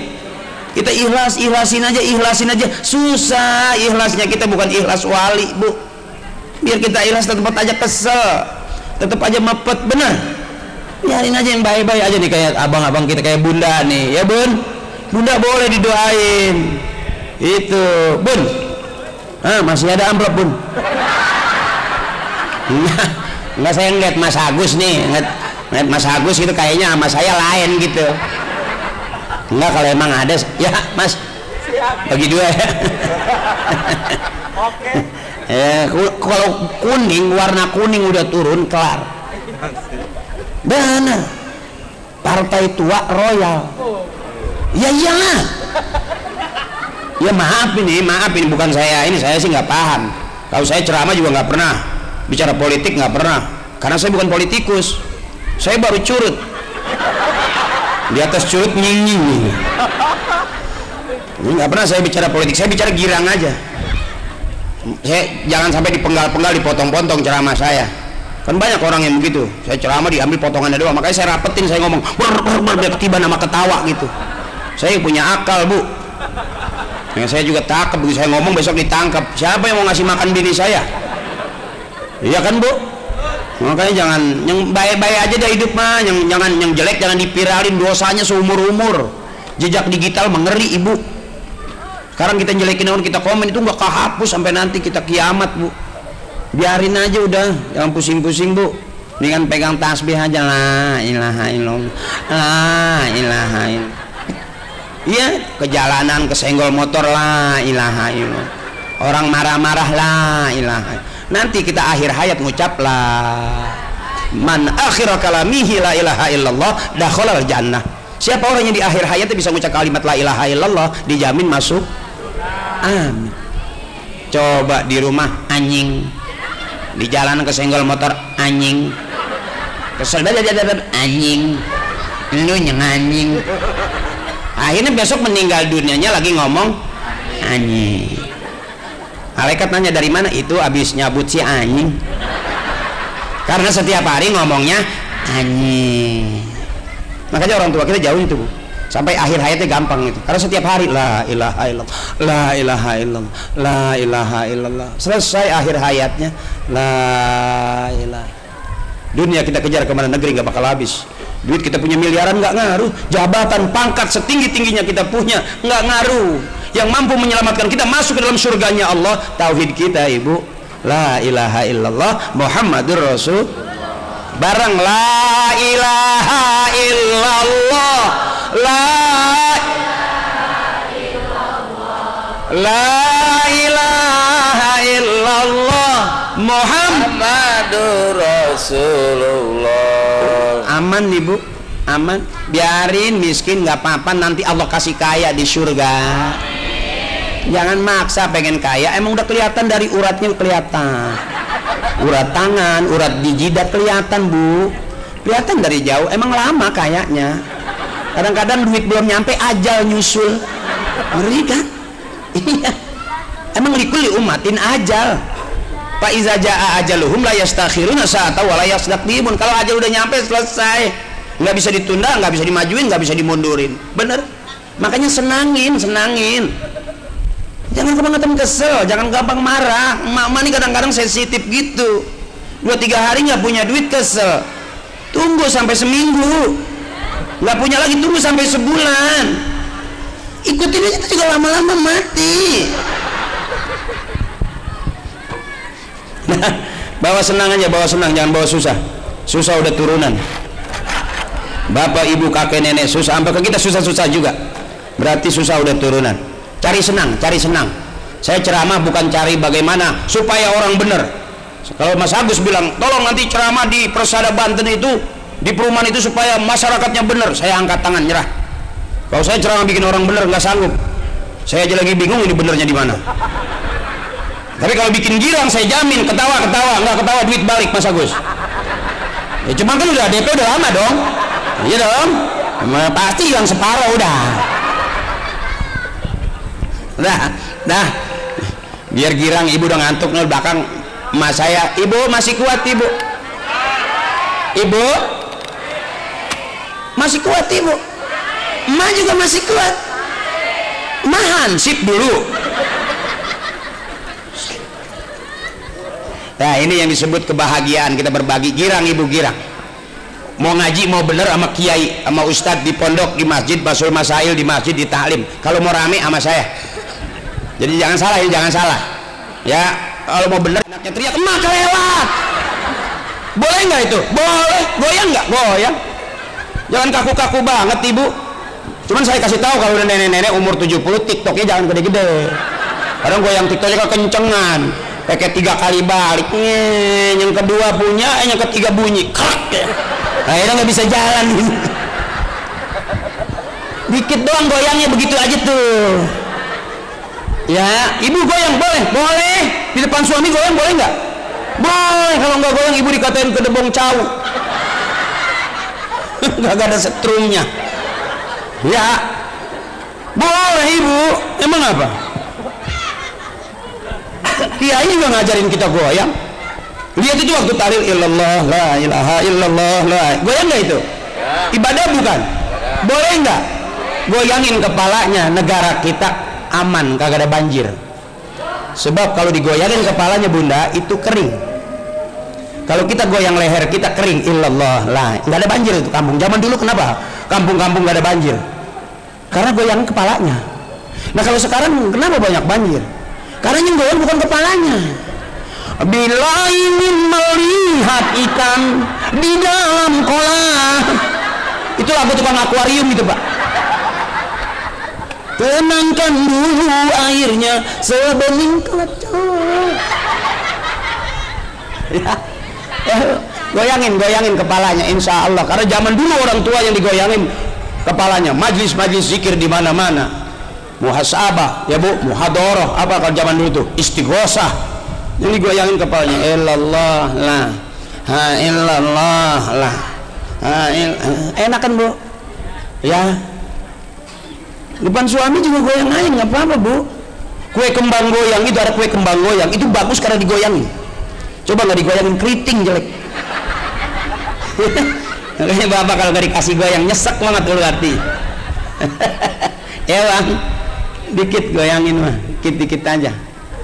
Kita ikhlasin aja. Susah ikhlasnya, kita bukan ikhlas wali Bu. Biar kita ikhlas tetap aja kesel, tetap aja mepet, bener. Biarin aja yang baik-baik aja nih, kayak abang-abang kita, kayak Bunda nih, ya Bun. Bunda boleh didoain. Itu Bun, masih ada amplop Bun. Enggak, saya ngeliat Mas Agus nih, ngeliat Mas Agus itu kayaknya sama saya lain gitu. Enggak, kalau emang ada ya Mas, bagi 2 ya. Oke. Kalau kuning, warna kuning udah turun, kelar. Benar. Partai tua royal. Ya iyalah. Ya maaf ini bukan saya, ini saya sih nggak paham. Kalau saya ceramah juga nggak pernah, bicara politik nggak pernah, karena saya bukan politikus. Saya baru curut. Di atas curut nying. Ini nggak pernah saya bicara politik, saya bicara girang aja. Saya jangan sampai dipenggal-penggal, dipotong-potong ceramah saya. Kan banyak orang yang begitu. Saya ceramah diambil potongannya doang, makanya saya rapetin, saya ngomong biar ketiban sama ketawa gitu. Saya punya akal Bu. Saya juga takut begitu saya ngomong besok ditangkap. Siapa yang mau ngasih makan bini saya? Iya kan Bu? Makanya jangan yang baik-baik aja dah hidup mah, yang jelek jangan dipiralin, dosanya seumur-umur. Jejak digital mengeri Ibu. Sekarang kita jelekin orang, kita komen itu nggak kehapus sampai nanti kita kiamat Bu. Biarin aja udah, jangan pusing-pusing Bu. Mendingan pegang tasbih aja, la ilaha illallah, la ilaha illallah. Iya, kejalanan kesenggol motor, la ilaha illallah. Orang marah-marah, la ilaha. Nanti kita akhir hayat ngucap la man akhir kalamihi la ilaha illallah dakhalal jannah. Siapa orang yang di akhir hayatnya bisa ngucap kalimat la ilaha illallah, dijamin masuk. Amin. Coba di rumah anjing, di jalan kesenggol motor anjing, kesel anjing, lu yang anjing. Akhirnya besok meninggal dunianya lagi ngomong anjing. Malaikat nanya dari mana? Itu abis nyabut si anjing. Karena setiap hari ngomongnya anjing. Makanya orang tua kita jauh itu Bu. Sampai akhir hayatnya gampang itu. Karena setiap hari la ilaha illallah, la ilaha illallah, la ilaha illallah. Selesai akhir hayatnya la ilaha. Dunia kita kejar kemana negeri nggak bakal habis. Duit kita punya miliaran nggak ngaruh, jabatan pangkat setinggi-tingginya kita punya nggak ngaruh. Yang mampu menyelamatkan kita masuk ke dalam surganya Allah tauhid kita Ibu, la ilaha illallah Muhammadur Rasul. Barang la ilaha illallah, la ilaha illallah Muhammadur Rasulullah. Aman nih Bu, aman. Biarin miskin nggak apa-apa, nanti Allah kasih kaya di surga. Jangan maksa pengen kaya, emang udah kelihatan dari uratnya, kelihatan urat tangan, urat di jidat kelihatan Bu, kelihatan dari jauh. Emang lama kayaknya, kadang-kadang duit belum nyampe ajal nyusul, ngeri kan? Iya, emang likuli umatin ajal. Fa iza jaa ajaluhum la yastakhiruna sa'ata wa la yastaqdimun. Kalau ajal udah nyampe selesai, nggak bisa ditunda, nggak bisa dimajuin, nggak bisa dimundurin. Bener? Makanya senangin, jangan kebangetan kesel, jangan gampang marah. Emak-emak ini kadang-kadang sensitif gitu, 2-3 hari nggak punya duit kesel, tunggu sampai seminggu, nggak punya lagi tunggu sampai sebulan, ikutin aja, itu juga lama-lama mati. Nah, bawa senang aja, bawa senang, jangan bawa susah. Susah udah turunan, bapak ibu kakek nenek susah, sampai ke kita susah-susah juga, berarti susah udah turunan. Cari senang, cari senang. Saya ceramah bukan cari bagaimana supaya orang benar. Kalau Mas Agus bilang tolong nanti ceramah di Persada Banten itu, di perumahan itu supaya masyarakatnya benar, saya angkat tangan nyerah. Kalau saya ceramah bikin orang benar nggak sanggup, saya aja lagi bingung ini benernya di mana. Tapi kalau bikin girang saya jamin ketawa, nggak ketawa duit balik Mas Agus. Ya cuma kan udah DP udah lama dong. Iya dong, pasti hilang separuh udah. Dah, biar girang. Ibu udah ngantuk nih belakang emak saya. Ibu masih kuat ibu? Ibu masih kuat ibu? Emak juga masih kuat. Mahan sip dulu. Nah ini yang disebut kebahagiaan, kita berbagi. Girang ibu, girang. Mau ngaji mau bener sama kiai, sama ustadz di pondok, di masjid, basul masail di masjid, di taklim. Kalau mau rame sama saya. Jadi jangan salah ya, jangan salah. Ya kalau mau bener enaknya teriak emak kelewat. Boleh nggak itu? Boleh. Goyang nggak? Goyang. Jangan kaku-kaku banget ibu. Cuman saya kasih tahu kalau udah nenek-nenek umur 70, tiktoknya jangan gede-gede. Kadang goyang tiktoknya kekencengan. Pakai 3 kali balik, yang kedua punya, yang ketiga bunyi, krak, akhirnya nggak bisa jalan. Dikit doang goyangnya begitu aja tuh. Ya, ibu goyang boleh, boleh. Di depan suami goyang boleh nggak? Boleh. Kalau nggak goyang ibu dikatain kedebong cau. Gak ada setrumnya. Ya, boleh ibu. Emang apa? Kiai juga ngajarin kita goyang. Lihat itu waktu tahlil illallah la ilaha illallah la. Goyang nggak itu? Ibadah bukan? Boleh nggak? Goyangin kepalanya, negara kita aman, kagak ada banjir. Sebab kalau digoyangin kepalanya bunda itu kering. Kalau kita goyang leher kita kering, illallah la, nggak ada banjir itu kampung. Zaman dulu kenapa kampung-kampung nggak ada banjir? Karena goyang kepalanya. Nah kalau sekarang kenapa banyak banjir? Karena yang goyang bukan kepalanya. Bila ingin melihat ikan di dalam kolam, itu lagu tukang akuarium itu pak. Tenangkan dulu airnya sebening kelecok. Goyangin kepalanya, insya Allah. Karena zaman dulu orang tua yang digoyangin kepalanya, majlis zikir di mana-mana. Muhasabah ya bu, muhadoroh apa kalau zaman dulu tuh istighosah, yang digoyangin kepalanya illallah lah, ha illallah lah, enak kan bu? Ya, depan suami juga goyang aja nggak apa-apa bu. Kue kembang goyang itu, ada kue kembang goyang itu bagus karena digoyangin. Coba nggak digoyangin keriting jelek. Makanya bapak kalau nggak dikasih goyang nyesek banget dulu hati. Ya bang, dikit goyangin mah, dikit aja.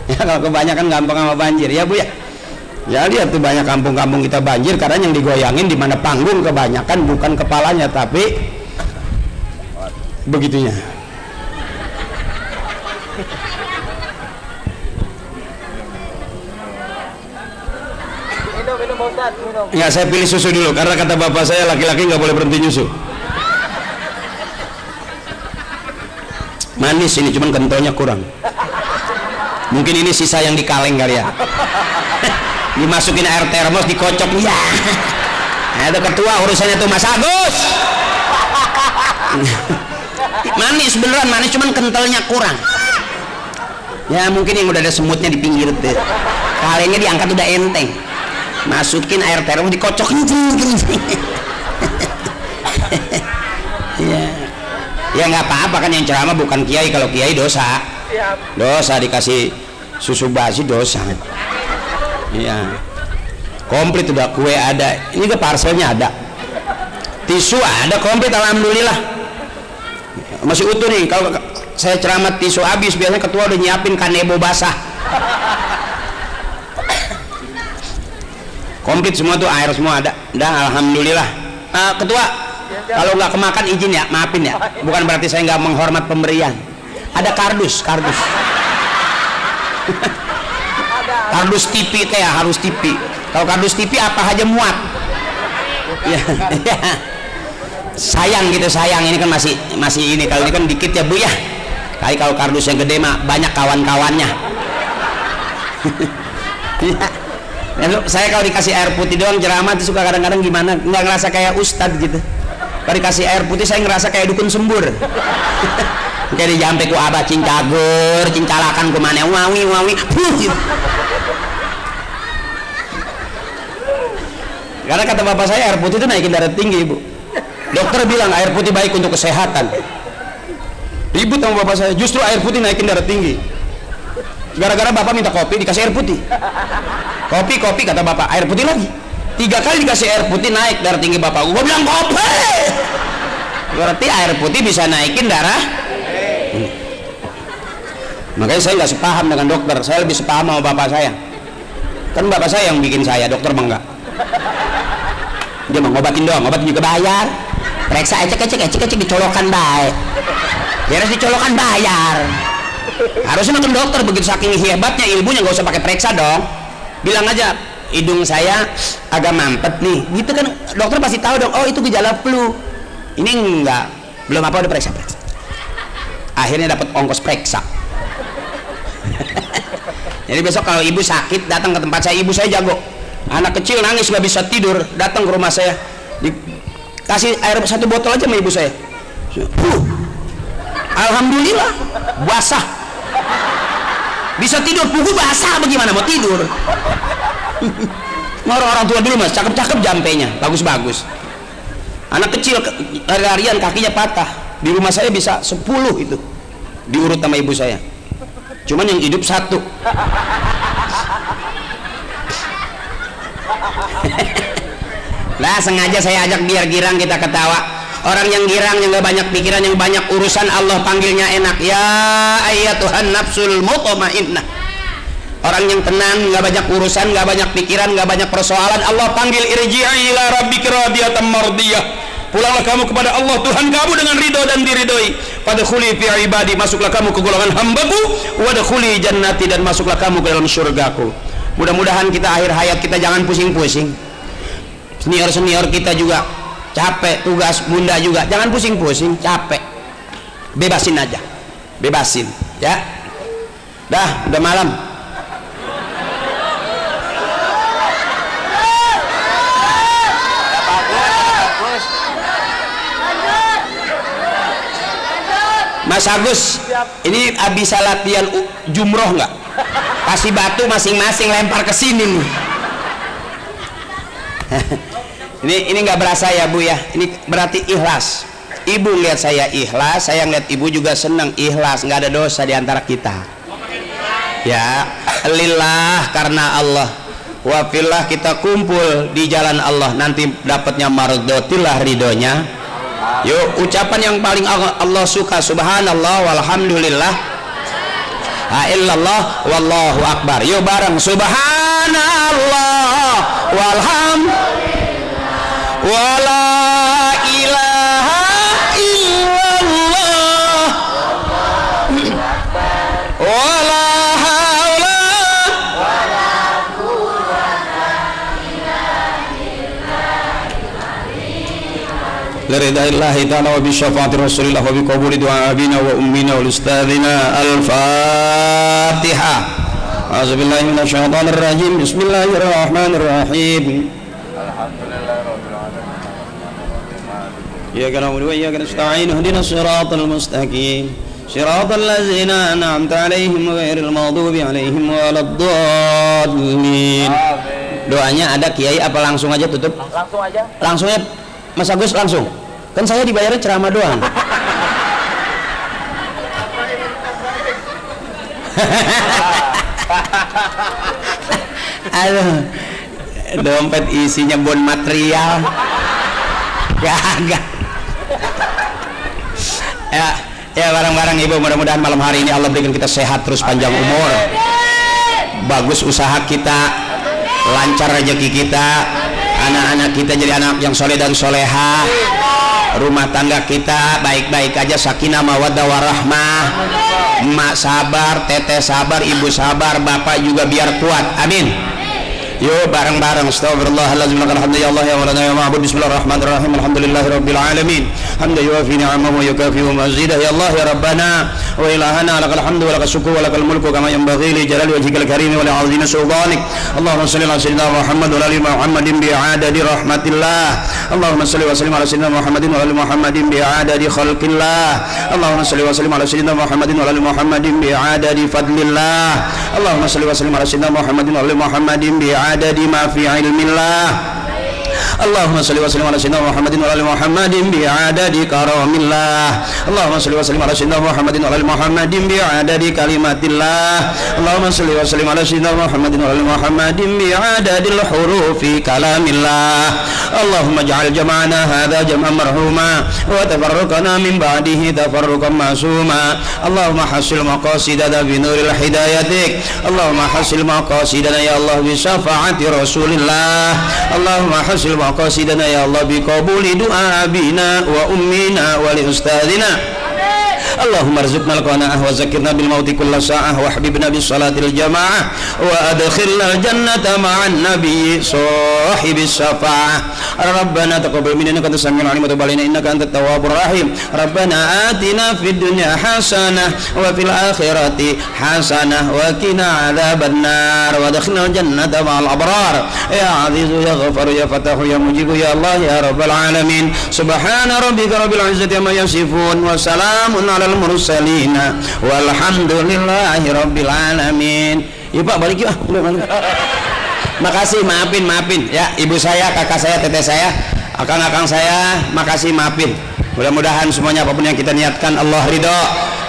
Ya kalau kebanyakan gampang sama banjir ya bu ya. Jadi tuh banyak kampung-kampung kita banjir karena yang digoyangin di mana panggung kebanyakan bukan kepalanya tapi begitunya. Ya saya pilih susu dulu karena kata bapak saya laki-laki nggak boleh berhenti nyusu. Manis ini cuman kentalnya kurang. Mungkin ini sisa yang di kaleng kali ya. Dimasukin air termos dikocok ya. Nah, itu ketua urusannya tuh Mas Agus. Manis beneran manis cuman kentalnya kurang. Ya mungkin yang udah ada semutnya di pinggir tuh. Kalengnya diangkat udah enteng. Masukin air termos dikocok. Ya. Ya nggak apa-apa kan yang ceramah bukan kiai, kalau kiai dosa. Dosa dikasih susu basi dosa. Iya. Komplit udah, kue ada. Ini ke parcelnya ada. Tisu ada komplit alhamdulillah. masih utuh nih. Kalau saya ceramah tisu habis, biasanya ketua udah nyiapin kanebo basah. Komplit semua tuh, air semua ada. Udah, alhamdulillah. Ketua, kalau nggak kemakan izin ya, maafin ya. Bukan berarti saya nggak menghormat pemberian. Ada kardus. Kardus TV teh ya, harus TV. Kalau kardus TV apa aja muat. Ya. Sayang gitu, sayang ini kan masih ini, kalau ini kan dikit ya Bu ya. Kali kalau kardus yang gede mah banyak kawan-kawannya. Saya kalau dikasih air putih doang ceramah itu suka kadang-kadang gimana, nggak ngerasa kayak ustad gitu. Kalau dikasih air putih saya ngerasa kayak dukun sembur. Jadi jampe ku abah cincagur, cincalakan ku mana wawi gitu. Karena kata bapak saya air putih itu naikin darah tinggi, Bu. Dokter bilang air putih baik untuk kesehatan. Ribut sama bapak saya, justru air putih naikin darah tinggi. Gara-gara bapak minta kopi dikasih air putih. Kopi kata bapak, air putih lagi. 3 kali dikasih air putih naik darah tinggi bapak. Gua bilang kopi. Berarti air putih bisa naikin darah. Makanya saya nggak sepaham dengan dokter, saya lebih sepaham sama bapak saya. Kan bapak saya yang bikin saya, dokter mah enggak. Dia mau ngobatin doang, ngobatin juga bayar. Periksa ecek dicolokan baik. Ya harus dicolokan bayar. Harusnya nonton dokter, begitu saking hebatnya ilmunya nggak usah pakai periksa dong. Bilang aja hidung saya agak mampet nih, gitu kan dokter pasti tahu dong. Oh itu gejala flu. Ini enggak, belum apa udah periksa. Akhirnya dapat ongkos periksa. Jadi besok kalau ibu sakit datang ke tempat saya, ibu saya jago. Anak kecil nangis nggak bisa tidur, datang ke rumah saya, dikasih air 1 botol aja sama ibu saya. Alhamdulillah basah, bisa tidur. Pugu basah bagaimana mau tidur? Orang tua dulu mas, cakep-cakep jampenya, bagus-bagus. Anak kecil lari-larian kakinya patah, di rumah saya bisa 10 itu diurut sama ibu saya. Cuman yang hidup 1. Nah sengaja saya ajak biar girang kita ketawa. Orang yang girang, yang gak banyak pikiran, yang banyak urusan, Allah panggilnya enak. Ya ayyatuhan nafsul mutmainnah. Orang yang tenang, gak banyak urusan, gak banyak pikiran, gak banyak persoalan, Allah panggil irji'i ila rabbika radiyatan mardiyah. Pulanglah kamu kepada Allah Tuhan kamu dengan ridho dan diridhoi. Fadkhuli fi ibadi, masuklah kamu ke golongan hambaku. Wadkhuli jannati, dan masuklah kamu ke dalam surgaku. Mudah-mudahan kita akhir hayat kita jangan pusing-pusing. Senior kita juga capek, tugas bunda juga jangan pusing-pusing, capek. Bebasin aja, bebasin ya. Dah, udah malam. Mas Agus, ini bisa latihan jumroh nggak? Kasih batu masing-masing lempar ke sini nih. Ini nggak berasa ya Bu ya, ini berarti ikhlas. Ibu lihat saya ikhlas, saya ngeliat ibu juga senang ikhlas, nggak ada dosa di antara kita. Ya, lillah, karena Allah. Wa fillah, kita kumpul di jalan Allah, nanti dapatnya mardotillah, ridhonya. Yuk ucapan yang paling Allah suka, subhanallah walhamdulillah illallah wallahu akbar. Yuk bareng, subhanallah walhamdulillah wala ilaha illallah wala haula wala quwwata illa billah liridaillahi ta'ala wa bi syafaati rasulillah wa bi qabuli du'a abina wa ummina wa ustadzina. Al-Fatihah. A'udzubillahi minasyaitonir rajim. Bismillahirrahmanirrahim. Alhamdulillahirabbil alamin. Iyyaka na'budu wa iyyaka nasta'in. Ihdinas siratal mustaqim. Siratal ladzina an'amta 'alaihim ghairil maghdubi 'alaihim waladdallin. Doanya ada Kiai apa langsung aja tutup? Langsung aja. Langsung ya Mas Agus, langsung. Kan saya dibayarnya ceramah doang. Aduh, dompet isinya bon material. Gak. Ya bareng-bareng ibu, mudah-mudahan malam hari ini Allah berikan kita sehat terus, panjang umur, bagus usaha kita, lancar rezeki kita, anak-anak kita jadi anak yang soleh dan soleha, rumah tangga kita baik-baik aja, sakinah mawaddah warahmah, emak sabar, teteh sabar, ibu sabar, bapak juga biar kuat, amin. Yuk bareng-bareng. Astagfirullahaladzim, lakal hamdu ya Allah ya walana ya ma'bud. Bismillahirrahmanirrahim. Alhamdulillahirabbil alamin. Hamdan yuwafi ni'amahu wa yukafi mazidah. Ya Allah ya Rabbana wa ilahana, lakal hamdu wa lakal syukru wa lakal mulku kama yanbaghi li jalali wajhikal karim wa li 'azimi sultanik. Allahumma shalli ala sayyidina Muhammad wa ali Muhammadin bi'adadi rahmatillah. Allahumma shalli wa sallim ala sayyidina Muhammadin wa ali Muhammadin bi'adadi khalqillah. Allahumma shalli wa sallim ala sayyidina Muhammadin wa ali Muhammadin bi'adadi fadlillah. Allahumma shalli wa sallim ala sayyidina Muhammadin wa ali Muhammadin bi'adadi ma fi ilmillah. Allahumma salli wa sallim ala sayyidina Muhammadin wa ali Muhammadin bi'adadi karamillah. Allahumma salli wa sallim ala sayyidina Muhammadin wa ali Muhammadin bi'adadi kalimatillah. Allahumma salli wa sallim ala sayyidina Muhammadin wa ali Muhammadin bi'adadil hurufi kalamillah. Allahumma ij'al jam'ana hadha jam'an marhuma wa tafarraqana min ba'dihi tafarruqan ma'suma. Allahumma hasil maqasidana bi nuril hidayatik. Allahumma hasil maqasidana ya Allah bi syafaati Rasulillah. Allahumma hasil maqasidana ya Allah bi qabuli du'a abina wa ummina wa li ustadina. Allahumma arzuqna al-qana'ah wa zakirna bil mauti kulla sa'ah wa habibna bis salatil jamaah wa adkhilna al-jannata ma'an nabiyyi sahibis syafa'ah. Rabbana taqabbal minna innaka antas samiul alim wa tub alaina innaka antat tawwabur rahim. Rabbana atina fid dunya hasanah wa fil akhirati hasanah wa qina adzabannar wa adkhilna al-jannata ma'al abrar. Ya azizu ya ghafaru ya fatahu ya mujibu ya Allah ya rabbal alamin. Subhana rabbika rabbil izzati amma yasifun wa salamun ala al-mursalina walhamdulillahi rabbil alamin. Ya Pak, balik yuk. Makasih, maafin ya ibu saya, kakak saya, teteh saya, akang-akang saya, makasih, maafin. Mudah-mudahan semuanya apapun yang kita niatkan Allah ridho.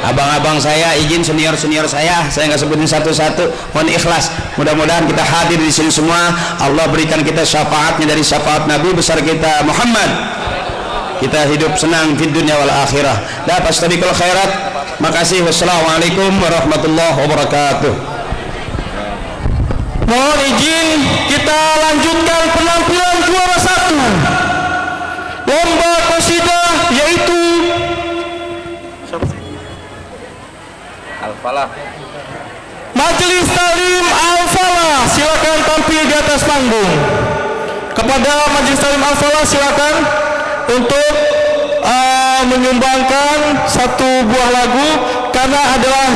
Abang-abang saya, izin senior-senior saya nggak sebutin satu-satu, mohon ikhlas. Mudah-mudahan kita hadir di sini semua, Allah berikan kita syafaatnya dari syafaat Nabi besar kita Muhammad. Kita hidup senang di dunia wal akhirah. Dan fastabiqul khairat. Makasih. Wassalamualaikum warahmatullahi wabarakatuh. Mohon izin kita lanjutkan penampilan juara 1 lomba qasidah, yaitu Al-Falah. Majelis Taklim Al-Falah. Silakan tampil di atas panggung. Kepada Majelis Taklim Al-Falah silakan untuk menyumbangkan satu buah lagu, karena adalah